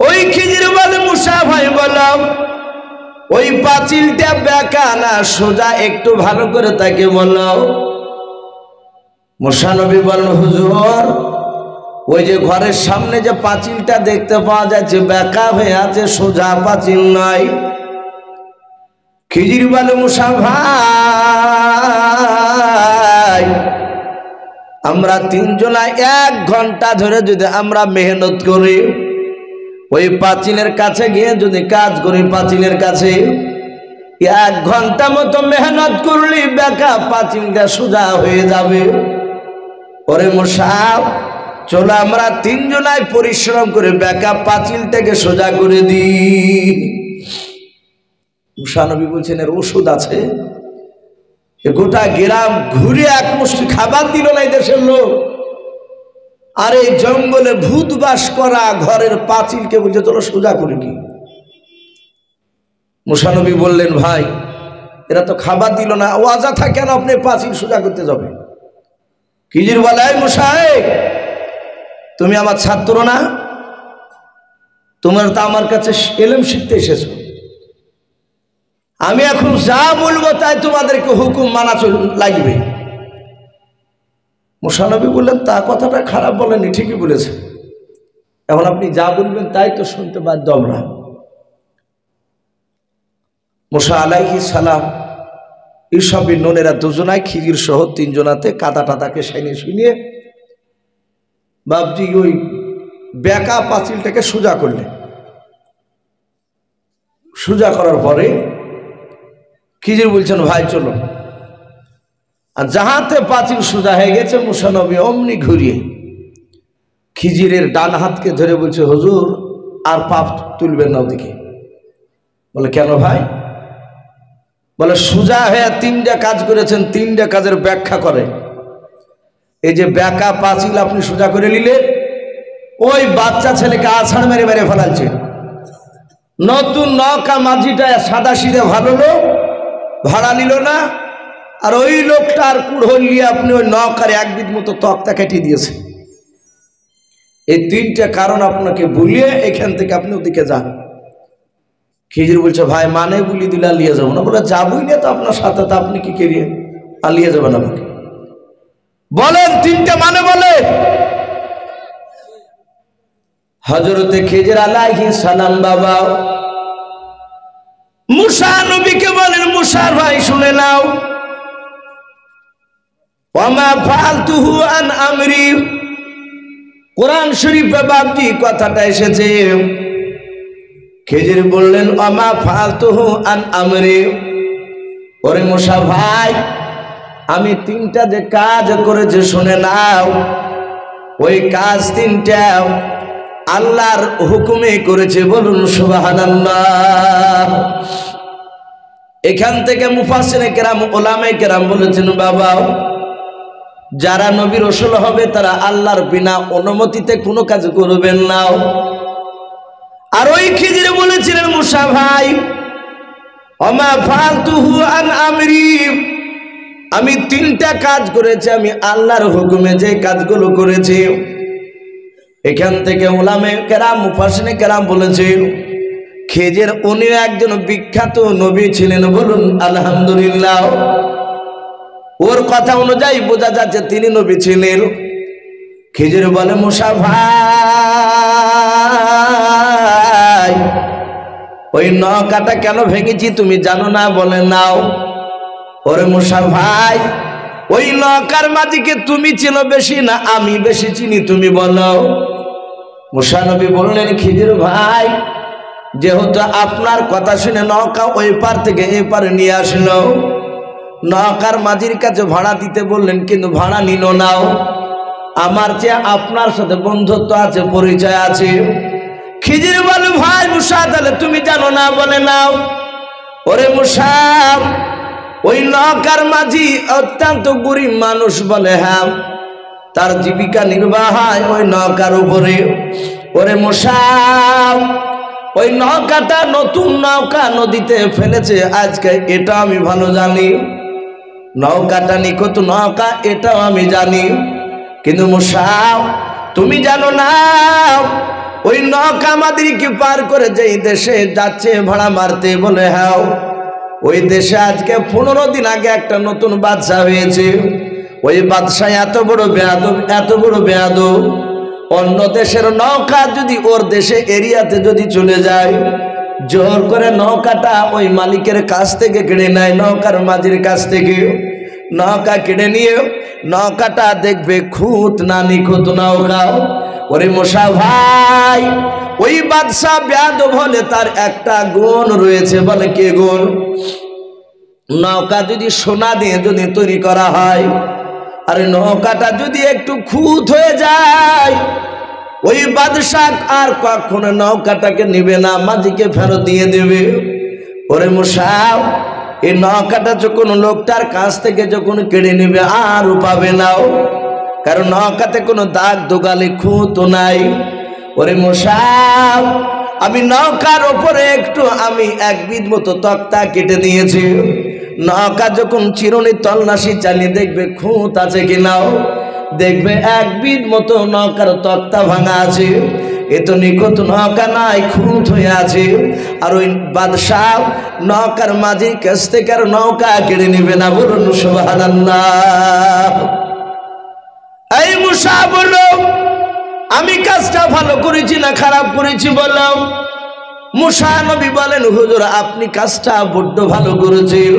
ওই খিজির বলে, মুসা ভাই বলো ওই পাঁচিলটা বেঁকা না সোজা? একটু ভালো করে তাকে বলো। মুসা নবী বলেন, হুজুর ওই যে ঘরের সামনে যে পাঁচিলটা দেখতে পাওয়া যাচ্ছে বেঁকা হয়ে আছে, সোজা পাঁচিল নয়। খিজির বলে, মুসা ভাই আমরা তিনজনা 1 ঘন্টা ধরে যদি আমরা মেহনত করি, ওই পাঁচিলের কাছে গিয়ে যদি কাজ করি, পাঁচিলের কাছে 1 ঘন্টা মতো মেহনত করলে বেঁকা পাঁচিলটা সোজা হয়ে যাবে। ওরে মুসা চলো আমরা তিনজনায় পরিশ্রম করে বেঁকা পাঁচিলটাকে সোজা করে দিই। মুসা নবী বলছেন, এর ওষুধ আছে? গোটা গ্রাম ঘুরে এক মুষ্টি খাবার দিল না এই দেশের লোক, আর এই জঙ্গলে ভূত বাস করা ঘরের পাঁচিলকে বলছে চলো সোজা করে কি? মুসা নবী বললেন, ভাই এরা তো খাবার দিল না, অযথা কেন আপনি পাঁচিল সোজা করতে যাবে? খিজির বলে, মুসা তুমি আমার ছাত্র না? তোমরা তো আমার কাছে ইলম শিখতে এসেছো, আমি এখন যা বলবো তাই তোমাদেরকে হুকুম মানা লাগবে। মুসা নবী বললেন, তা কথাটা খারাপ বলেনি, ঠিকই বলেছে, এখন আপনি যা বলবেন তাই তো শুনতে বাধ্য আমরা। মুসা আলাইহিস সালাম ইউসা বিন নুন এরা দুজনায় খিজির সহ তিনজনাতে কাদা টাদাকে সাইনে শুনিয়ে বাপজি ওই বেঁকা পাঁচিলটাকে সোজা করলেন। সোজা করার পরে খিজির বলছেন, ভাই চলো। আর যাহাতে পাঁচিল সোজা হয়ে গেছে মুসা নবী অমনি ঘুরিয়ে খিজিরের ডান হাতকে ধরে বলছে, হুজুর আর পাপ তুলবেন না ওদিকে। বলে, কেন ভাই? বলে, সোজা হয়ে 3টা কাজ করেছেন, 3টা কাজের ব্যাখ্যা করে। এই যে বেঁকা পাঁচিল আপনি সোজা করে নিলে, ওই বাচ্চা ছেলেকে আছাড় মেরে মেরে ফেলাচ্ছে, নতুন নৌকা মাঝিটা সাদা সিধে ভালো লোক ভাড়া নিল না, আর ওই লোকটার কুড়োল নিয়ে আপনি ওই নৌকার 1 বিট মতো তক্তা কেটে দিয়েছে। এই 3টা কারণ আপনাকে ভুলিয়ে এখান থেকে আপনি ওদিকে যান। খিজির বলছে, ভাই মানে বলি দিলে আলিয়ে যাবো না। বলে, যাবই না তো আপনার সাথে, তো আপনি কি করিয়ে আলিয়ে যাবেন আমাকে? বলেন 3টা মানে বলে। হযরতে খিজির আলাইহিস সালাম বাবা মুসা নবীকে বলেন, মুসা ভাই শুনে নাও, ওয়ামা ফালতুহু আন আমরি। কোরআন শরীফে বাপজি কথাটা এসেছে। খিজির বললেন, ওয়ামা ফালতুহু আন আমরি। ওরে মুসা ভাই আমি 3টা যে কাজ করেছে শুনে নাও, ওই কাজ 3টা আল্লাহর হুকুমে করেছে, বলুন সুবহানাল্লাহ। এখান থেকে মুফাসসিরে কেরাম উলামায়ে কেরাম বলেছেন, বাবা যারা নবী রাসূল হবে তারা আল্লাহর বিনা অনুমতিতে কোনো কাজ করবেন না। আর ওই খিজির বলেছিলেন, মুসা ভাই ওমা ফালতুহু আন আমরি, আমি 3টা কাজ করেছি, আমি আল্লাহর হুকুমে যে কাজগুলো করেছি। এখান থেকে উলামায়ে কেরাম মুফাসসিরে কেরাম বলেছেন, খিজির উনি একজন বিখ্যাত নবী ছিলেন, বলুন আলহামদুলিল্লাহ। ওর কথা অনুযায়ী বোঝা যাচ্ছে তিনি নবী ছিলেন। খিজির বলে, মুসা ভাই ওই নৌকাটা কেন ভেঙেছি তুমি জানো না? বলে নাও। ওরে মুসা ভাই ওই নৌকার মাঝিকে তুমি চিনো বেশি না আমি বেশি চিনি, তুমি বলো। মুসা নবী বললেন, খিজির ভাই যেহেতু আপনার কথা শুনে নৌকা ওই পার থেকে এই পারে নিয়ে আসলো, নৌকার মাঝির কাছে ভাড়া দিতে বললেন, কিন্তু ভাড়া নিল নাও। আমার যে আপনার সাথে বন্ধুত্ব আছে, পরিচয় আছে। খিজির বলে, ভাই মুসা তাহলে তুমি জানো না? বলে নাও। ওরে মুসা ওই নৌকার মাঝি অত্যন্ত গরিব মানুষ, বলে হ্যাঁ, তার জীবিকা নির্বাহ হয় ওই নৌকার উপরে। ওরে মুসা ওই নৌকাটা নতুন নৌকা নদীতে ফেলেছে আজকে, এটা আমি ভালো জানি। নৌকাটা নিখুঁত নৌকা এটাও আমি জানি, কিন্তু মুসা তুমি জানো না ওই নৌকা আমাদেরকে পার করে যেই দেশে যাচ্ছে ভাড়া মারতে, বলে হ্যাঁ, ওই দেশে আজকে 15 দিন আগে একটা নতুন বাদশা হয়েছে। ওই বাদশা এত বড় বেয়াদব, এত বড় বেয়াদব, অন্য দেশের নৌকা যদি ওর দেশে এরিয়াতে যদি চলে যায়, জোর করে নৌকাটা ওই মালিকের কাছ থেকে কেড়ে নেয়, নৌকার মাঝির কাছ থেকে। নৌকা কেড়ে নিয়ে নৌকাটা দেখবে খুঁত না নিখুঁত নৌকা। ওরে মুসা ভাই ওই বাদশা বেয়াদব হলে তার একটা গুণ রয়েছে, বলে কে গুণ? নৌকা যদি সোনা দিয়ে যদি তৈরি করা হয়, আর নৌকাটা যদি একটু খুঁত হয়ে যায়, ওই বাদশা আর কখনো নৌকাটাকে নিবে না, মাঝিকে ফেরত দিয়ে দেবে। ওরে মুসা এই নৌকাটা যখন লোকটার কাছ থেকে যখন কেড়ে নেবে আর পাবে না, কারণ নৌকাতে কোনো দাগ দোগালি খুঁত নাই। ওরে মুসা আমি নৌকার ওপরে একটু আমি 1 বিট মতো তক্তা কেটে দিয়েছি, নৌকা যখন চিরুনি তল্লাশি চালিয়ে দেখবে খুঁত আছে কিনাও, দেখবে 1 বিট মতো নৌকার তক্তা ভাঙা আছে, এ তো নিখুঁত নৌকা নাই, খুঁত হয়ে আছে। আর ওই বাদশাহ নৌকার মাঝি কাছ থেকে আর নৌকা কেড়ে নেবে না, বলুন সুবহানাল্লাহ। এই মুসা বলো আমি কাজটা ভালো করেছি না খারাপ করেছি? বলো। মুসা নবী বলেন, হুজুর আপনি কাজটা বড্ড ভালো করেছেন।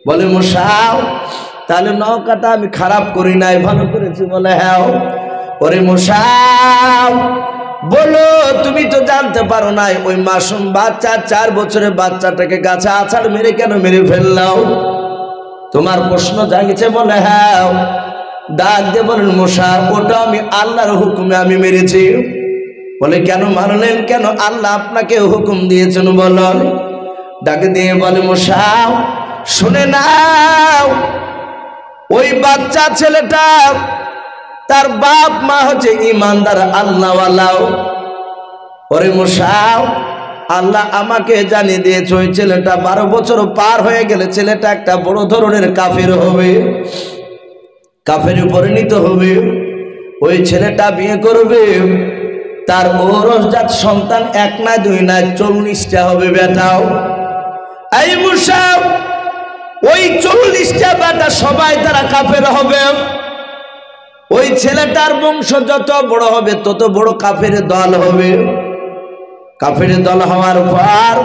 বলে মুসা তাহলে নৌকাটা আমি খারাপ করি নাই, ভালো করেছি? বলে হ্যাঁ। ওরে মুসা বলো তুমি তো জানতে পারো নাই ওই মাসুম বাচ্চা 4 বছরের বাচ্চাটাকে গাছে আছাড় মেরে কেন মেরে ফেললাও? তোমার প্রশ্ন জাগিছে? বলে হ্যাঁ। ডাক দিয়ে বলেন, মুসা ওটা আমি আল্লাহর হুকুমে আমি মেরেছি। বলে কেন মারলেন? কেন আল্লাহ আপনাকে হুকুম দিয়েছেন বলুন। ডাক দিয়ে বলে, মুসা শুনে নাও, ওই বাচ্চা ছেলেটা তার বাপ মা হচ্ছে ইমানদার আল্লাহওয়ালা। ওরে মুসা আল্লাহ আমাকে জানিয়ে দিয়েছে ওই ছেলেটা 12 বছর পার হয়ে গেলে ছেলেটা একটা বড় ধরনের কাফের হবে, কাফেরে পরিণত হবে। ওই ছেলেটা বিয়ে করবে, তার ঔরসজাত সন্তান 1 না 2 না 40টা হবে বেটাও। এই মুসা ওই 40টা বেটা সবাই তারা কাফের হবে। ওই ছেলেটার বংশ যত বড় হবে তত বড় কাফের দল হবে। কাফের দল হওয়ার পর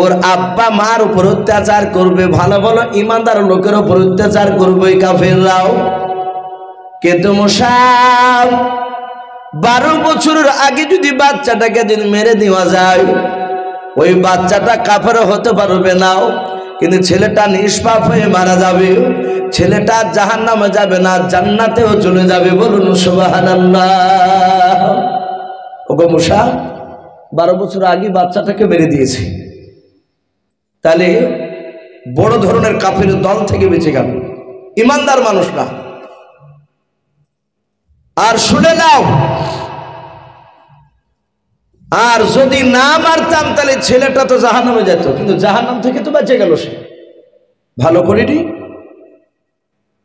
ওর আব্বা মার উপর অত্যাচার করবে, ভালো ভালো ইমানদার লোকের উপর অত্যাচার করবে ওই কাফেররাও। কিন্তু মুসা 12 বছরের আগে যদি বাচ্চাটাকে যদি মেরে দেওয়া যায়, ওই বাচ্চাটা কাফের হতে পারবে না, কিন্তু ছেলেটা নিষ্পাপ হয়ে মারা যাবে। ছেলেটা জাহান্নামে যাবে না, জান্নাতেও চলে যাবে, বলুন সুবহানাল্লাহ। ওগো মূসা 12 বছর আগে বাচ্চাটাকে মেরে দিয়েছে, তাহলে বড় ধরনের কাফের দল থেকে বেঁচে গেল, ইমানদার মানুষ না। আর শুনে নাও, আর যদি না মারতাম তাহলে ছেলেটা তো জাহান্নামে যেত, কিন্তু জাহান্নাম থেকে তো বেঁচে গেল সে, ভালো করেনি।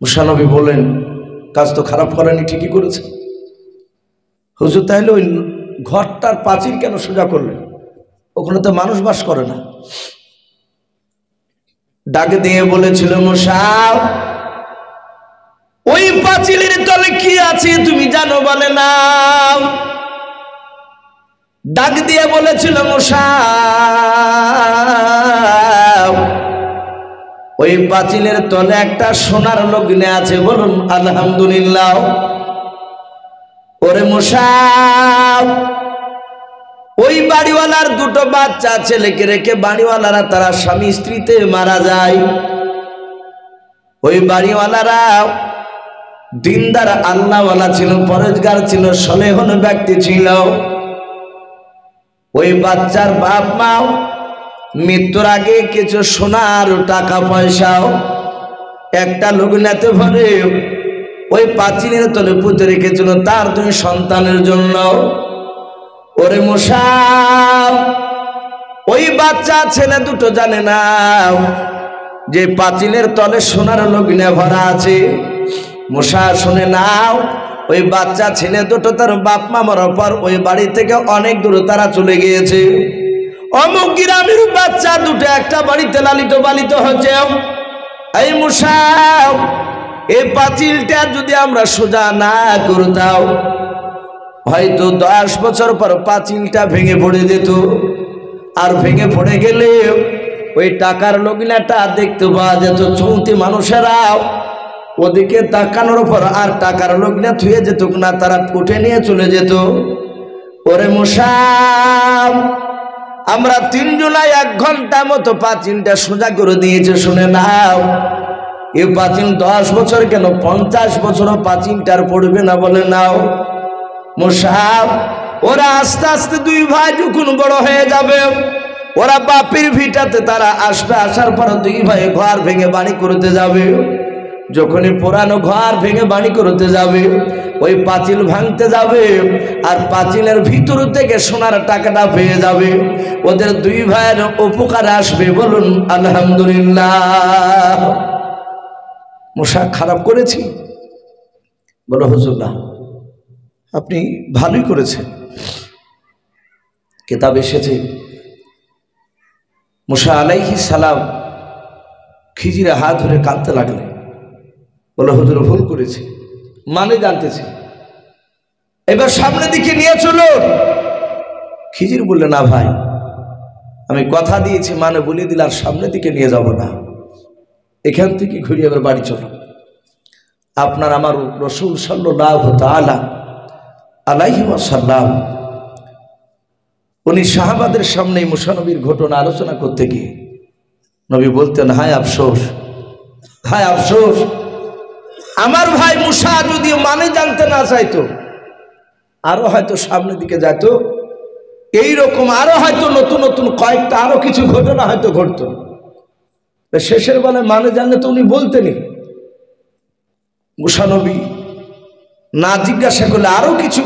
মুসা নবী বললেন কাজ তো খারাপ করেনি, ঠিকই করেছে। হুজুর তাহলে ওই ঘরটার পাঁচিল কেন সোজা করলেন? ওখানে তো মানুষ বাস করে না। ডাক দিয়ে বলেছিল মুসা ওই পাঁচিলের তলে কি আছে তুমি জানো? বলে না। ডাক দিয়ে বলেছিল মুসা ওই পাঁচিলের তলে একটা সোনার লগ্নে আছে, বলুন আলহামদুলিল্লাহ। ওরে মুসা ওই বাড়িওয়ালার দুটো বাচ্চা ছেলেকে রেখে বাড়িওয়ালারা তারা স্বামী স্ত্রীতে মারা যায়। ওই বাড়িওয়ালারা দিনদার আল্লাহওয়ালা ছিল, পরেজগার ছিল, সলেহন ব্যক্তি ছিল। ওই বাচ্চার বাপ মাও মৃত্যুর আগে কিছু সোনার টাকা পয়সাও একটা লগ্নাতে ভরে ওই পাঁচিলের তলে পুঁতে রেখেছিল তার 2 সন্তানের জন্য। ওরে মুসা ওই বাচ্চা ছেলে দুটো জানে না যে পাঁচিলের তলে সোনার লগ্নে ভরা আছে। মুসা শুনে নাও, ওই বাচ্চা ছেলে দুটো তার বাপ মা মরার পর ওই বাড়ি থেকে অনেক দূরে তারা চলে গিয়েছে। অমুক গ্রামের বাচ্চা দুটো একটা বাড়িতে লালিত পালিত হচ্ছে। এই মুসা এই পাঁচিলটা যদি আমরা সোজা না করতাম হয়তো 10 বছর পর পাঁচিলটা ভেঙে পড়ে যেত, আর ভেঙে পড়ে গেলে ওই টাকার লগ্নাটা দেখতে পাওয়া যেত। চলতি মানুষেরা ওদিকে তাকানোর পর আর টাকার লগ্নে থুয়ে যেত না, তারা উঠে নিয়ে চলে যেত। ওরে মুসা আমরা 3 জনায় 1 ঘন্টা মতো পাঁচিলটা সোজা করে দিয়েছে। শুনে নাও এই পাঁচিল 10 বছর কেন 50 বছরও পাঁচিলটার পড়বে না। বলে নাও মুসা ওরা আস্তে আস্তে 2 ভাই যখন বড় হয়ে যাবে ওরা বাপের ভিটাতে তারা আসবে, আসার পর 2 ভাই ঘর ভেঙে বাড়ি করতে যাবে। যখনই পুরানো ঘর ভেঙে বাড়ি করতে যাবে ওই পাঁচিল ভাঙতে যাবে আর পাঁচিলের ভিতর থেকে সোনার টাকাটা পেয়ে যাবে, ওদের 2 ভাইয়ের উপকারে আসবে। বলুন আলহামদুলিল্লাহ। মুসা খারাপ করেছি? বলো হুজুর না, আপনি ভালোই করেছেন। কিতাব এসেছে মুসা আলাইহিস সালাম খিজিরে হাত ধরে কাঁদতে লাগলেন, বলে হুজুর ভুল করেছে, মানে জানতেছে, এবার সামনের দিকে নিয়ে চলো। খিজির বললে না ভাই, আমি কথা দিয়েছি, মানে বলে দিলে আর সামনের দিকে নিয়ে যাব না, এখান থেকে ঘুরিয়ে এবার বাড়ি চলো। আপনার আমার রাসূল সাল্লাল্লাহু তাআলা আলাইহি ওয়াসাল্লাম উনি সাহাবাদের সামনে মুসা নবীর ঘটনা আলোচনা করতে গিয়ে নবী বলতেন হায় আফসোস, হায় আফসোস, আমার ভাই মুসা যদি মানে জানতে না চাইতো আরো হয়তো সামনের দিকে যেত, এইরকম আরো হয়তো নতুন নতুন কয়েকটা আরো কিছু ঘটনা হয়তো ঘটতো। শেষের বেলায় মানে জানলে তো উনি বলতেনি। মুসা নবী না জিজ্ঞাসা করলে আরো কিছু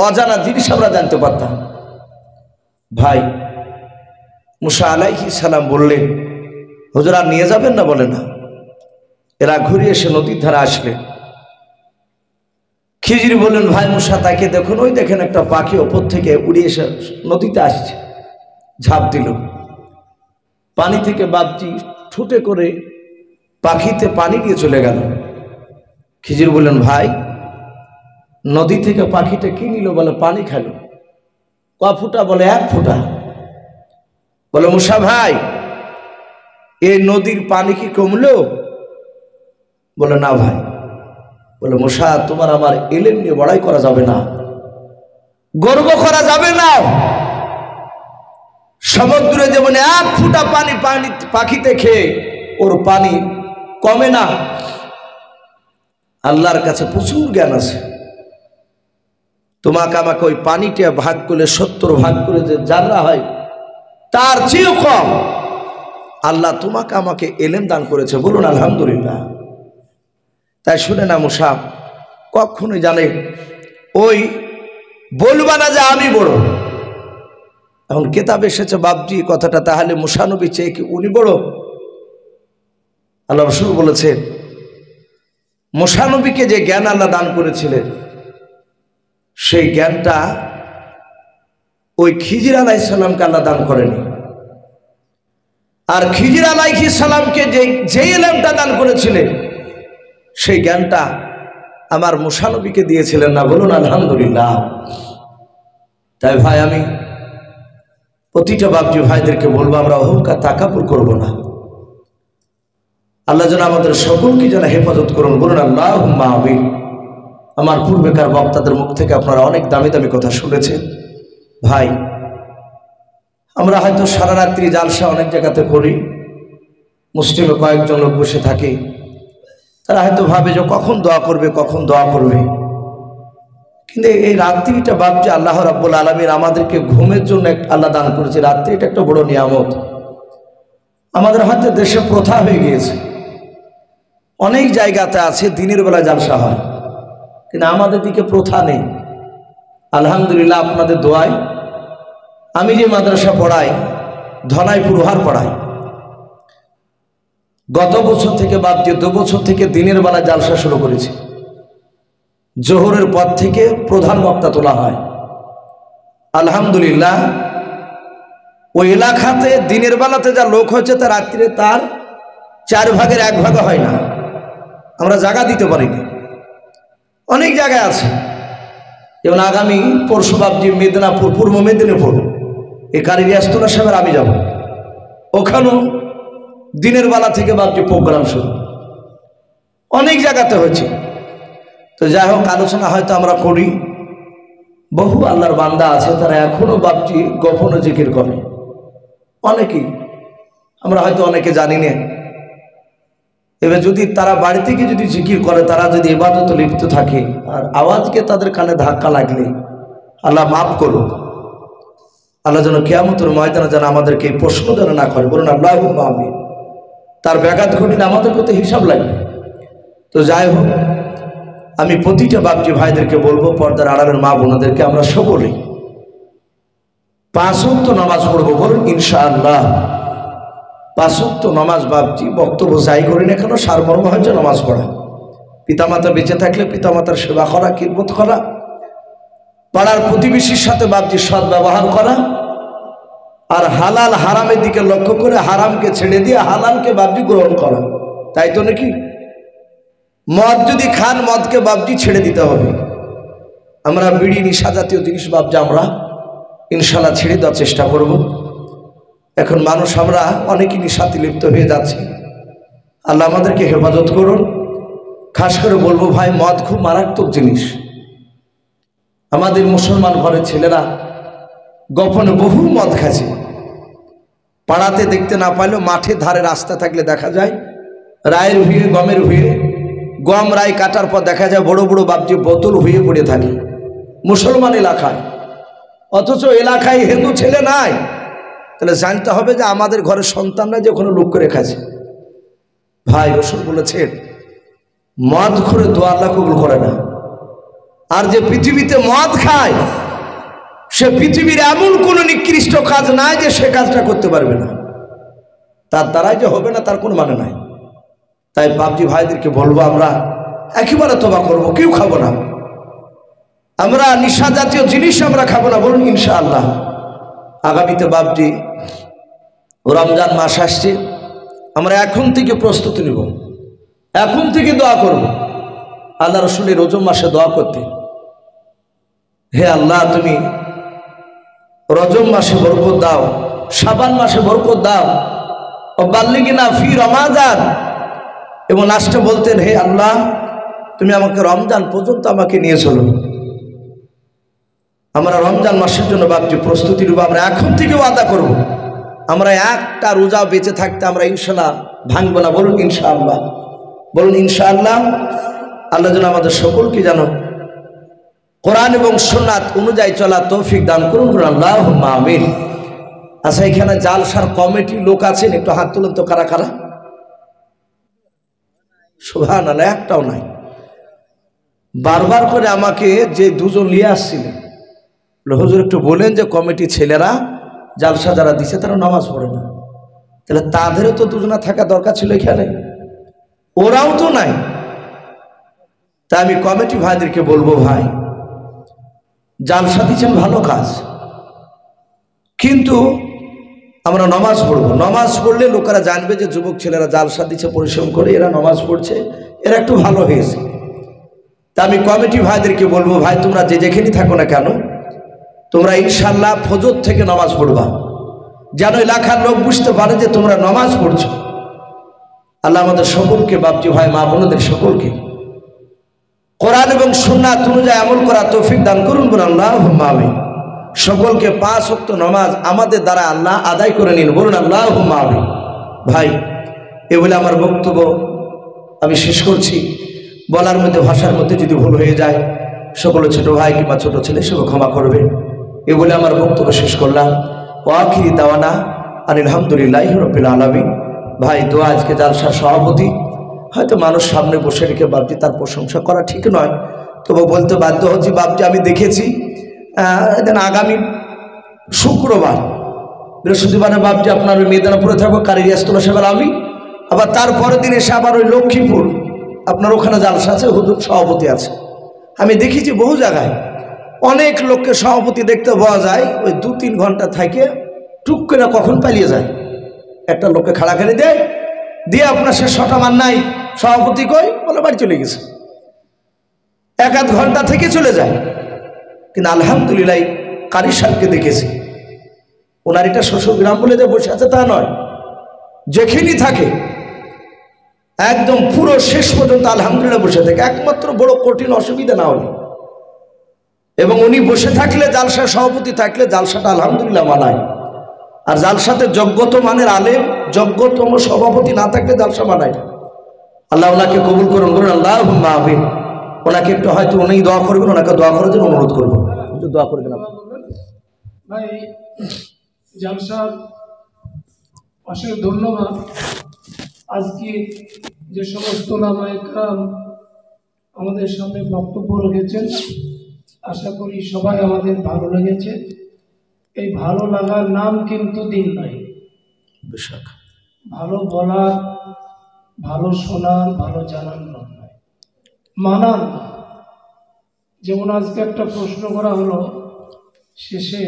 অজানা জিনিস আমরা জানতে পারতাম। ভাই মুসা আলাইহিস সালাম বললেন হুজুর আর নিয়ে যাবেন না? বলে না। এরা ঘুরে এসে নদীর ধারে আসলেন। খিজির বললেন ভাই মুসা তাকে দেখুন, ওই দেখেন একটা পাখি ওপর থেকে উড়ে এসে নদীতে আসছে, ঝাঁপ দিল, পানি থেকে বাপজি ঠুটে করে পাখিতে পানি দিয়ে চলে গেল। খিজির বললেন ভাই নদী থেকে পাখিটা কি নিল? বলে পানি খেলো। ক ফুটা? বলে 1 ফুটা। বলে মুসা ভাই এই নদীর পানি কি কমলো? বলে না ভাই। বলে মুসা তোমার আমার ইলম নিয়ে বড়াই করা যাবে না, গর্ব করা যাবে না। সমুদ্রে যেমন 1 ফুটা পানি পাখিতে খেয়ে ওর পানি কমে না, আল্লাহর কাছে প্রচুর জ্ঞান আছে। তোমাকে আমাকে ওই পানিটা ভাগ করলে 70 ভাগ করে যে জাররা হয় তার চেয়েও কম আল্লাহ তোমাকে আমাকে এলেম দান করেছে। বলুন আলহামদুলিল্লাহ। তাই শুনে না মুসা, কখনোই জানে ওই বলবা না যে আমি বড়। এখন কেতাব এসেছে বাপজি কথাটা, তাহলে মুসা নবী চেয়ে কি উনি বড়? আল্লাহ রাসূল বলেছেন মুসা নবীকে যে জ্ঞান আল্লাহ দান করেছিলেন সেই জ্ঞানটা ওই খিজির আলাইহিস সালামকে আল্লাহ দান করেনি। আর খিজির আলাইহিস সালামকে যে ইলমটা দান করেছিলেন সেই জ্ঞানটা আমার মুসা নবীকে দিয়েছিলেন না। বলুন আলহামদুলিল্লাহ। তাই ভাই আমি প্রতিটা বাপজি ভাইদেরকে বলবো আমরা অহংকার তাকাব্বুর করব না। আল্লাহ যেন আমাদের সকলকে যেন হেফাজত করুন। বলুন আল্লাহুম্মা আমিন। আমার পূর্বেকার বক্তাদের মুখ থেকে আপনারা অনেক দামি দামি কথা শুনেছেন। ভাই আমরা হয়তো সারা রাত্রি জালসা অনেক জায়গাতে করি, মুসলিমে কয়েকজন লোক বসে থাকে, তারা হয়তো ভাবে যে কখন দোয়া করবে কখন দোয়া করবে, কিন্তু এই রাত্রিটা ভাবছে আল্লাহ রাব্বুল আলামিন আমাদেরকে ঘুমের জন্য আল্লাহ দান করেছে। রাত্রি এটা একটা বড় নিয়ামত। আমাদের হয়তো দেশে প্রথা হয়ে গিয়েছে, অনেক জায়গাতে আছে দিনের বেলা জালসা হয়, কিন্তু আমাদের দিকে প্রথা নেই। আলহামদুলিল্লাহ আপনাদের দোয়ায় আমি যে মাদ্রাসা পড়াই ধনাইপুর উহার পড়াই, গত বছর থেকে বাদ দিয়ে 2 বছর থেকে দিনের বেলা জালসা শুরু করেছি। জোহরের পর থেকে প্রধান বক্তা তোলা হয়। আলহামদুলিল্লাহ ওই এলাকাতে দিনের বেলাতে যা লোক হয়েছে তা রাত্রে তার 4 ভাগের 1 ভাগ হয় না। আমরা জায়গা দিতে পারিনি, অনেক জায়গায় আছে। যেমন আগামী পরশু বাবজি মেদিনীপুর, পূর্ব মেদিনীপুর, এই কারিগরি আস্তনা সাহেবের আমি যাব, ওখানেও দিনের বেলা থেকে বাবজি প্রোগ্রাম শুরু, অনেক জায়গাতে হয়েছে। তো যাই হোক আলোচনা হয়তো আমরা করি, বহু আল্লাহর বান্দা আছে তারা এখনো বাবজি গোপন জিকির করে, অনেকেই আমরা হয়তো অনেকে জানি না। এবার যদি তারা বাড়ি থেকে যদি জিকির করে, তারা যদি ইবাদতে লিপ্ত থাকে আর আওয়াজকে তাদের কানে ধাক্কা লাগলে আল্লাহ মাফ করুন। আল্লাহ যেন কিয়ামতের ময়দানে যেন আমাদেরকে এই প্রশ্ন যেন না করে। বলুন আল্লাহুম্মা আমিন। তার ব্যাঘাত ঘটলে আমাদের কত হিসাব লাগবে। তো যাই হোক আমি প্রতিটা বাপজি ভাইদেরকে বলবো, পর্দার আড়ালের মা বোনদেরকে, আমরা সকলেই 5 ওয়াক্ত নামাজ পড়বো। বলুন ইনশাআল্লাহ। 5 ওয়াক্ত নামাজ বাপজি বক্তব্য যাই করি না কেন সারমর্ম হচ্ছে নামাজ পড়া। পিতামাতা বেঁচে থাকলে পিতামাতার সেবা করা, খিদমত করা, পাড়ার প্রতিবেশীর সাথে বাপজি সৎ ব্যবহার করা, আর হালাল হারামের দিকে লক্ষ্য করে হারামকে ছেড়ে দিয়ে হালালকে বাপজি গ্রহণ করা। তাই তো নাকি? মদ যদি খান মদকে বাপজি ছেড়ে দিতে হবে। আমরা বিড়ি নিশা জাতীয় জিনিস বাপজি আমরা ইনশাল্লাহ ছেড়ে দেওয়ার চেষ্টা করব। এখন মানুষ আমরা অনেকই নিশাতে লিপ্ত হয়ে যাচ্ছি। আল্লাহ আমাদেরকে হেফাজত করুন। খাস করে বলবো ভাই, মদ খুব মারাত্মক জিনিস। আমাদের মুসলমান ঘরের ছেলেরা গোপনে বহু মদ খাচ্ছে। পাড়াতে দেখতে না পাইলেও মাঠের ধারে রাস্তা থাকলে দেখা যায় রায়ের ভুঁয়ে, গমের ভুঁয়ে, গম রায় কাটার পর দেখা যায় বড় বড় বাপজি বোতল হয়ে পড়ে থাকে মুসলমান এলাকায়, অথচ এলাকায় হিন্দু ছেলে নাই। তাহলে জানতে হবে যে আমাদের ঘরের সন্তানরা যে ওখানে লুক করে খাচ্ছে। ভাই রাসূল বলেছেন মদ করে দোয়া আল্লাহ কবুল করে না। আর যে পৃথিবীতে মদ খায় সে পৃথিবীর এমন কোনো নিকৃষ্ট কাজ নাই যে সে কাজটা করতে পারবে না, তার দ্বারাই যে হবে না তার কোনো মানে নাই। তাই বাপজি ভাইদেরকে বলবো আমরা একেবারে তওবা করব, কেউ খাবো না, আমরা নিশা জাতীয় জিনিস আমরা খাবো না। বলুন ইনশাআল্লাহ। আগামীতে বাপজি রমজান মাস আসছে, আমরা এখন থেকে প্রস্তুতি নিব, এখন থেকে দোয়া করব। আল্লাহ রাসূলের রজব মাসে দোয়া করতে, হে আল্লাহ তুমি রজব মাসে বরকত দাও, শাবান মাসে বরকত দাও, ও বাল্লিগিনা ফি রমাজান। এবং লাস্টে বলতেন হে আল্লাহ তুমি আমাকে রমজান পর্যন্ত আমাকে নিয়ে চলো। আমরা রমজান মাসের জন্য বাপজি প্রস্তুতি নেব। আমরা এখন থেকে ওয়াদা করব আমরা একটা রোজা বেঁচে থাকতে আমরা ইনশাআল্লাহ ভাঙবো না। বলুন ইনশাআল্লাহ। বলুন ইনশাআল্লাহ। আল্লাহ যেন আমাদের সকলকে যেন কোরআন এবং সুন্নাত অনুযায়ী চলা তৌফিক দান করুন, আল্লাহুম্মা আমিন। আচ্ছা, এখানে জালসার কমিটি লোক আছেন, একটু হাত তুলেন তো কারা কারা? সুবহানাল্লাহ, একটাও নাই। বারবার করে আমাকে যে দুজন নিয়ে আসছিলেন, হুজুর একটু বলেন যে কমিটি ছেলেরা জালসা যারা দিছে তারা নামাজ পড়ে না, তাহলে তাদেরও তো দুজনা থাকা দরকার ছিল এখানে, ওরাও তো নাই। তাই আমি কমিটি ভাইদেরকে বলবো, ভাই জালসা দিচ্ছেন ভালো কাজ, কিন্তু আমরা নামাজ পড়বো। নামাজ পড়লে লোকেরা জানবে যে যুবক ছেলেরা জালসা দিচ্ছে, পরিশ্রম করে এরা নামাজ পড়ছে, এরা একটু ভালো হয়েছে। তা আমি কমিটি ভাইদেরকে বলবো, ভাই তোমরা যে যেখানেই থাকো না কেন, তোমরা ইনশাল্লাহ ফজর থেকে নামাজ পড়বা, যেন এলাকার লোক বুঝতে পারে যে তোমরা নামাজ পড়ছো। আল্লাহ আমাদের সকলকে, বাপজি ভাই মা বোনদের সকলকে কোরআন এবং সুন্নাত অনুযায়ী আমল করা তৌফিক দান করুন, বলুন আল্লাহুম্মা আমিন। সকলকে 5 ওয়াক্ত নামাজ আমাদের দ্বারা আল্লাহ আদায় করে নিন, বলুন আল্লাহুম্মা আমিন। ভাই এ বলে আমার বক্তব্য আমি শেষ করছি। বলার মধ্যে, ভাষার মধ্যে যদি ভুল হয়ে যায়, সকল ছোট ভাই কিংবা ছোট ছেলে সব ক্ষমা করবেন। এ বলে আমার বক্তব্য শেষ করলাম। ওয়া আখিরি দাওয়ানা আনিল হামদুলিল্লাহি রাব্বিল আলামিন। ভাই দোয়া, আজকে জালসার সভাপতি, হয়তো মানুষ সামনে বসে রেখে বাপজি তার প্রশংসা করা ঠিক নয়, তবু বলতে বাধ্য হচ্ছি, বাপজি আমি দেখেছি আগামী শুক্রবার বৃহস্পতিবারে বাপজি আপনার ওই মেদিনীপুরে থাকবো, কারিয়াস্তলা সেবার আমি, আবার তারপরের দিন এসে আবার ওই লক্ষ্মীপুর আপনার ওখানে জালসা আছে, হুজুর সভাপতি আছে। আমি দেখেছি বহু জায়গায় অনেক লোককে সভাপতি দেখতে পাওয়া যায়, ওই 2-3 ঘন্টা থাকে টুক করে কখন পালিয়ে যায়, একটা লোককে খাড়া করে দেয়, দিয়ে আপনার সে শটা মান নাই, সভাপতি কই বলে বাড়ি চলে গেছে, 1-1 ঘন্টা থেকে চলে যায়। কিন্তু আলহামদুলিল্লাহ কারি সাহেবকে দেখেছি, ওনার এটা শ্বশুর গ্রাম বলে যে বসে আছে তা নয়, যেখানেই থাকে একদম পুরো শেষ পর্যন্ত আলহামদুলিল্লাহ বসে থাকে, একমাত্র বড় কঠিন অসুবিধা না হলে। এবং উনি বসে থাকলে, জালসা সভাপতি থাকলে জালসাটা আলহামদুলিল্লাহ মানায়। আর জালসাতে যোগ্যত মানের আলেম, যোগ্যতম সভাপতি না থাকলে জালসা মানায় না। আল্লাহ ওনাকে কবুল করুন, বলুন আল্লাহুম্মা আমিন। ওনাকে একটু হয়তো উনি দোয়া করবেন, ওনাকে দোয়া করার জন্য অনুরোধ করবো, একটু দোয়া করে দেন ভাই। জালসার অশেষ ধন্যবাদ। আজকে যে সমস্ত ওলামায়ে কেরাম আমাদের সামনে বক্তব্য রেখেছেন, আশা করি সবাই আমাদের ভালো লেগেছে। এই ভালো লাগার নাম কিন্তু দিন নাই, ভালো বলার, ভালো শোনার, ভালো জানার নাম নয়, মানার না। যেমন আজকে একটা প্রশ্ন করা হলো শেষে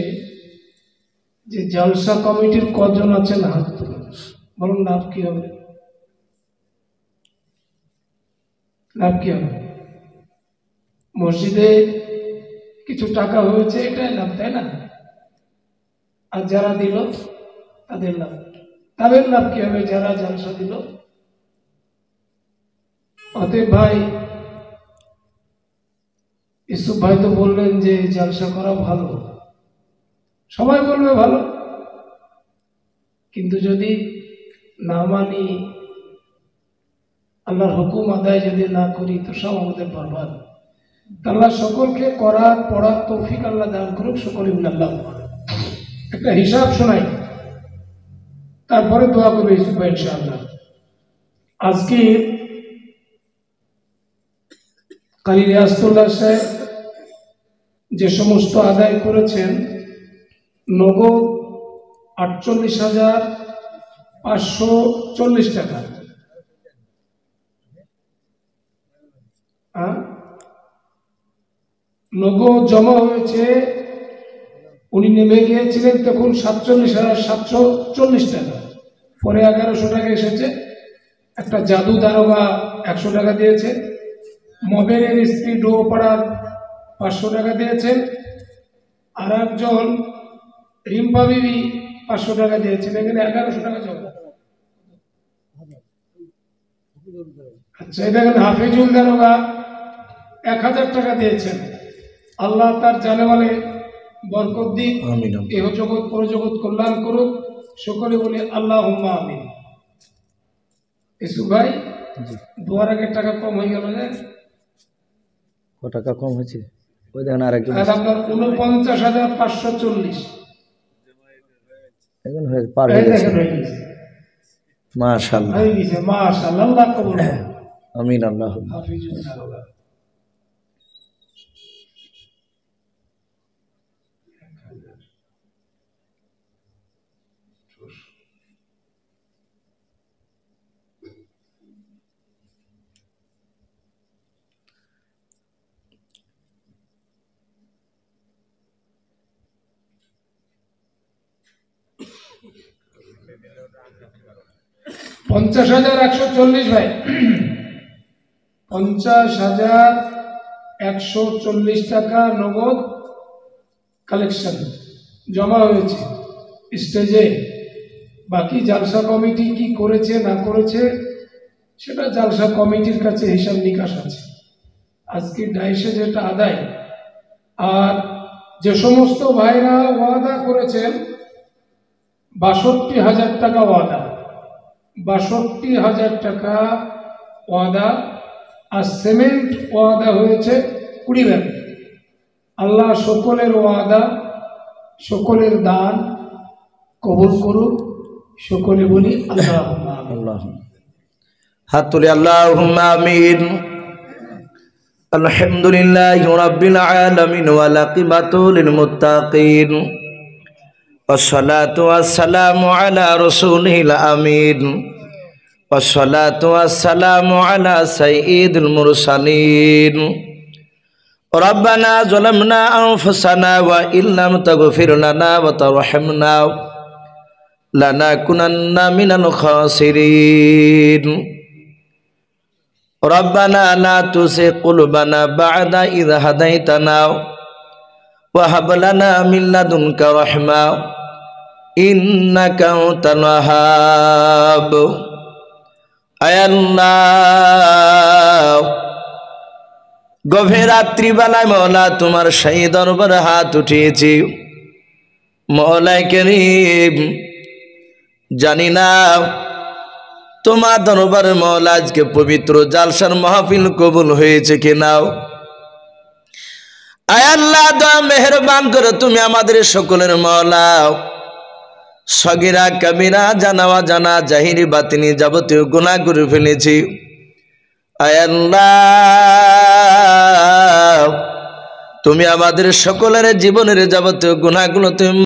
যে জালসা কমিটির কজন আছেন হাত তুলুন, বলুন লাভ কি হবে? লাভ কি হবে? মসজিদে কিছু টাকা হয়েছে, এটাই লাভ, তাই না? আর যারা দিল তাদের লাভ, তাদের লাভ কি হবে যারা জালসা দিল? অতএব ভাই, ইউসুফ ভাই তো বললেন যে জালসা করা ভালো, সবাই বলবে ভালো, কিন্তু যদি না মানি, আল্লাহর হুকুম আদায় যদি না করি, তো সব আমাদের বরবাদ। আল্লাহ সকলকে করার পড়ার তৌফিক আল্লাহ দান করুক, সকলে আল্লাহ। একটা হিসাব শোনাই, তারপরে দোয়া করবে ইউসুফ ভাই ইনশাআল্লাহ। আজকে কারি রিয়াজতুল্লাহ সাহেব যে সমস্ত আদায় করেছেন, নগদ 48,540 টাকা, নগদ জমা হয়েছে। উনি নেমে গিয়েছিলেন তখন 47,740 টাকা, পরে 1100 টাকা এসেছে। একটা জাদু দারোগা 100 টাকা দিয়েছে, মবের স্ত্রী ডোপাড়ার 500 টাকা দিয়েছেন, আর একজন রিম্পা বিবি 500 টাকা দিয়েছেন। এখানে 1100 টাকা জমা। আচ্ছা, দেখেন হাফিজুল দারোগা 1000 টাকা দিয়েছেন। আল্লাহ তার জানে বলে বরকত দিক, এহ জগৎ পরজগৎ কল্যাণ করুক, সকলে বলে আল্লাহুম্মা আমিন। ইসু ভাই, দুয়ার আগের টাকা কম হয়ে গেল না? ক টাকা কম হয়েছে? ওই দেখেন আরেকজন আর আপনার 49,540 এখন পার হয়ে গেছে মাশাআল্লাহ হয়ে গেছে মাশাআল্লাহ আল্লাহ কবুল করুন আমিন আল্লাহ হাফিজুল্লাহ $50,140 ভাই 50,140 টাকা নগদ কালেকশন জমা হয়েছে স্টেজে। বাকি জালসা কমিটি কি করেছে না করেছে সেটা জালসা কমিটির কাছে হিসাব নিকাশ আছে। আজকে ডাইসে যেটা আদায়, আর যে সমস্ত ভাইরা ওয়াদা করেছেন 62,000 টাকা ওয়াদা, 62,000 টাকা ওয়াদা, আর সিমেন্ট ওয়াদা হয়েছে 20 ব্যাগ। আল্লাহ সকলের ওয়াদা সকলের দান কবুল করুক। সকলে বলি আল্লাহুম্মা আমিন। আল্লাহ হাত তুলে আল্লাহুম্মা আমিন। আলহামদুলিল্লাহি রাব্বিল আলামিন ওয়াল আকিবাতু লিল মুত্তাকিন ওয়াসসালাতু ওয়াসসালামু আলা রাসূলিল আমিন ওয়াসসালাতু ওয়াসসালামু আলা সাইয়্যিদিল মুরসালিন। রব্বানা যালামনা আনফুসানা ওয়া ইল্লাম তাগফির লানা ওয়া তারহামনা লানাকুনান্না মিনাল খাসিরিন। রব্বানা লা তুযিগ কুলুবানা বা'দা ইয হাদাইতানা ওয়া হাব লানা মিন লাদুনকা রাহমা ইন্নাকা আনতাল ওয়াহ্হাব। আয় আল্লাহ, গভীর রাত্রিবেলায় মওলা তোমার শাহী দরবারে হাত উঠিয়েছি। মওলাই কারীম, জানি না তোমার দরবারে মওলা আজকে পবিত্র জালসার মাহফিল কবুল হয়েছে কিনা। আয় আল্লাহ, দয়া মেহেরবান করে তুমি আমাদের সকলের মওলা সগীরা কবিরা জানা অজানা জাহিরি বাতিনি যাবতীয় গুনাহ করে ফেলেছি। আয় আল্লাহ, তুমি আমাদের সকলের জীবনের যাবতীয় গুনাহগুলো তুমি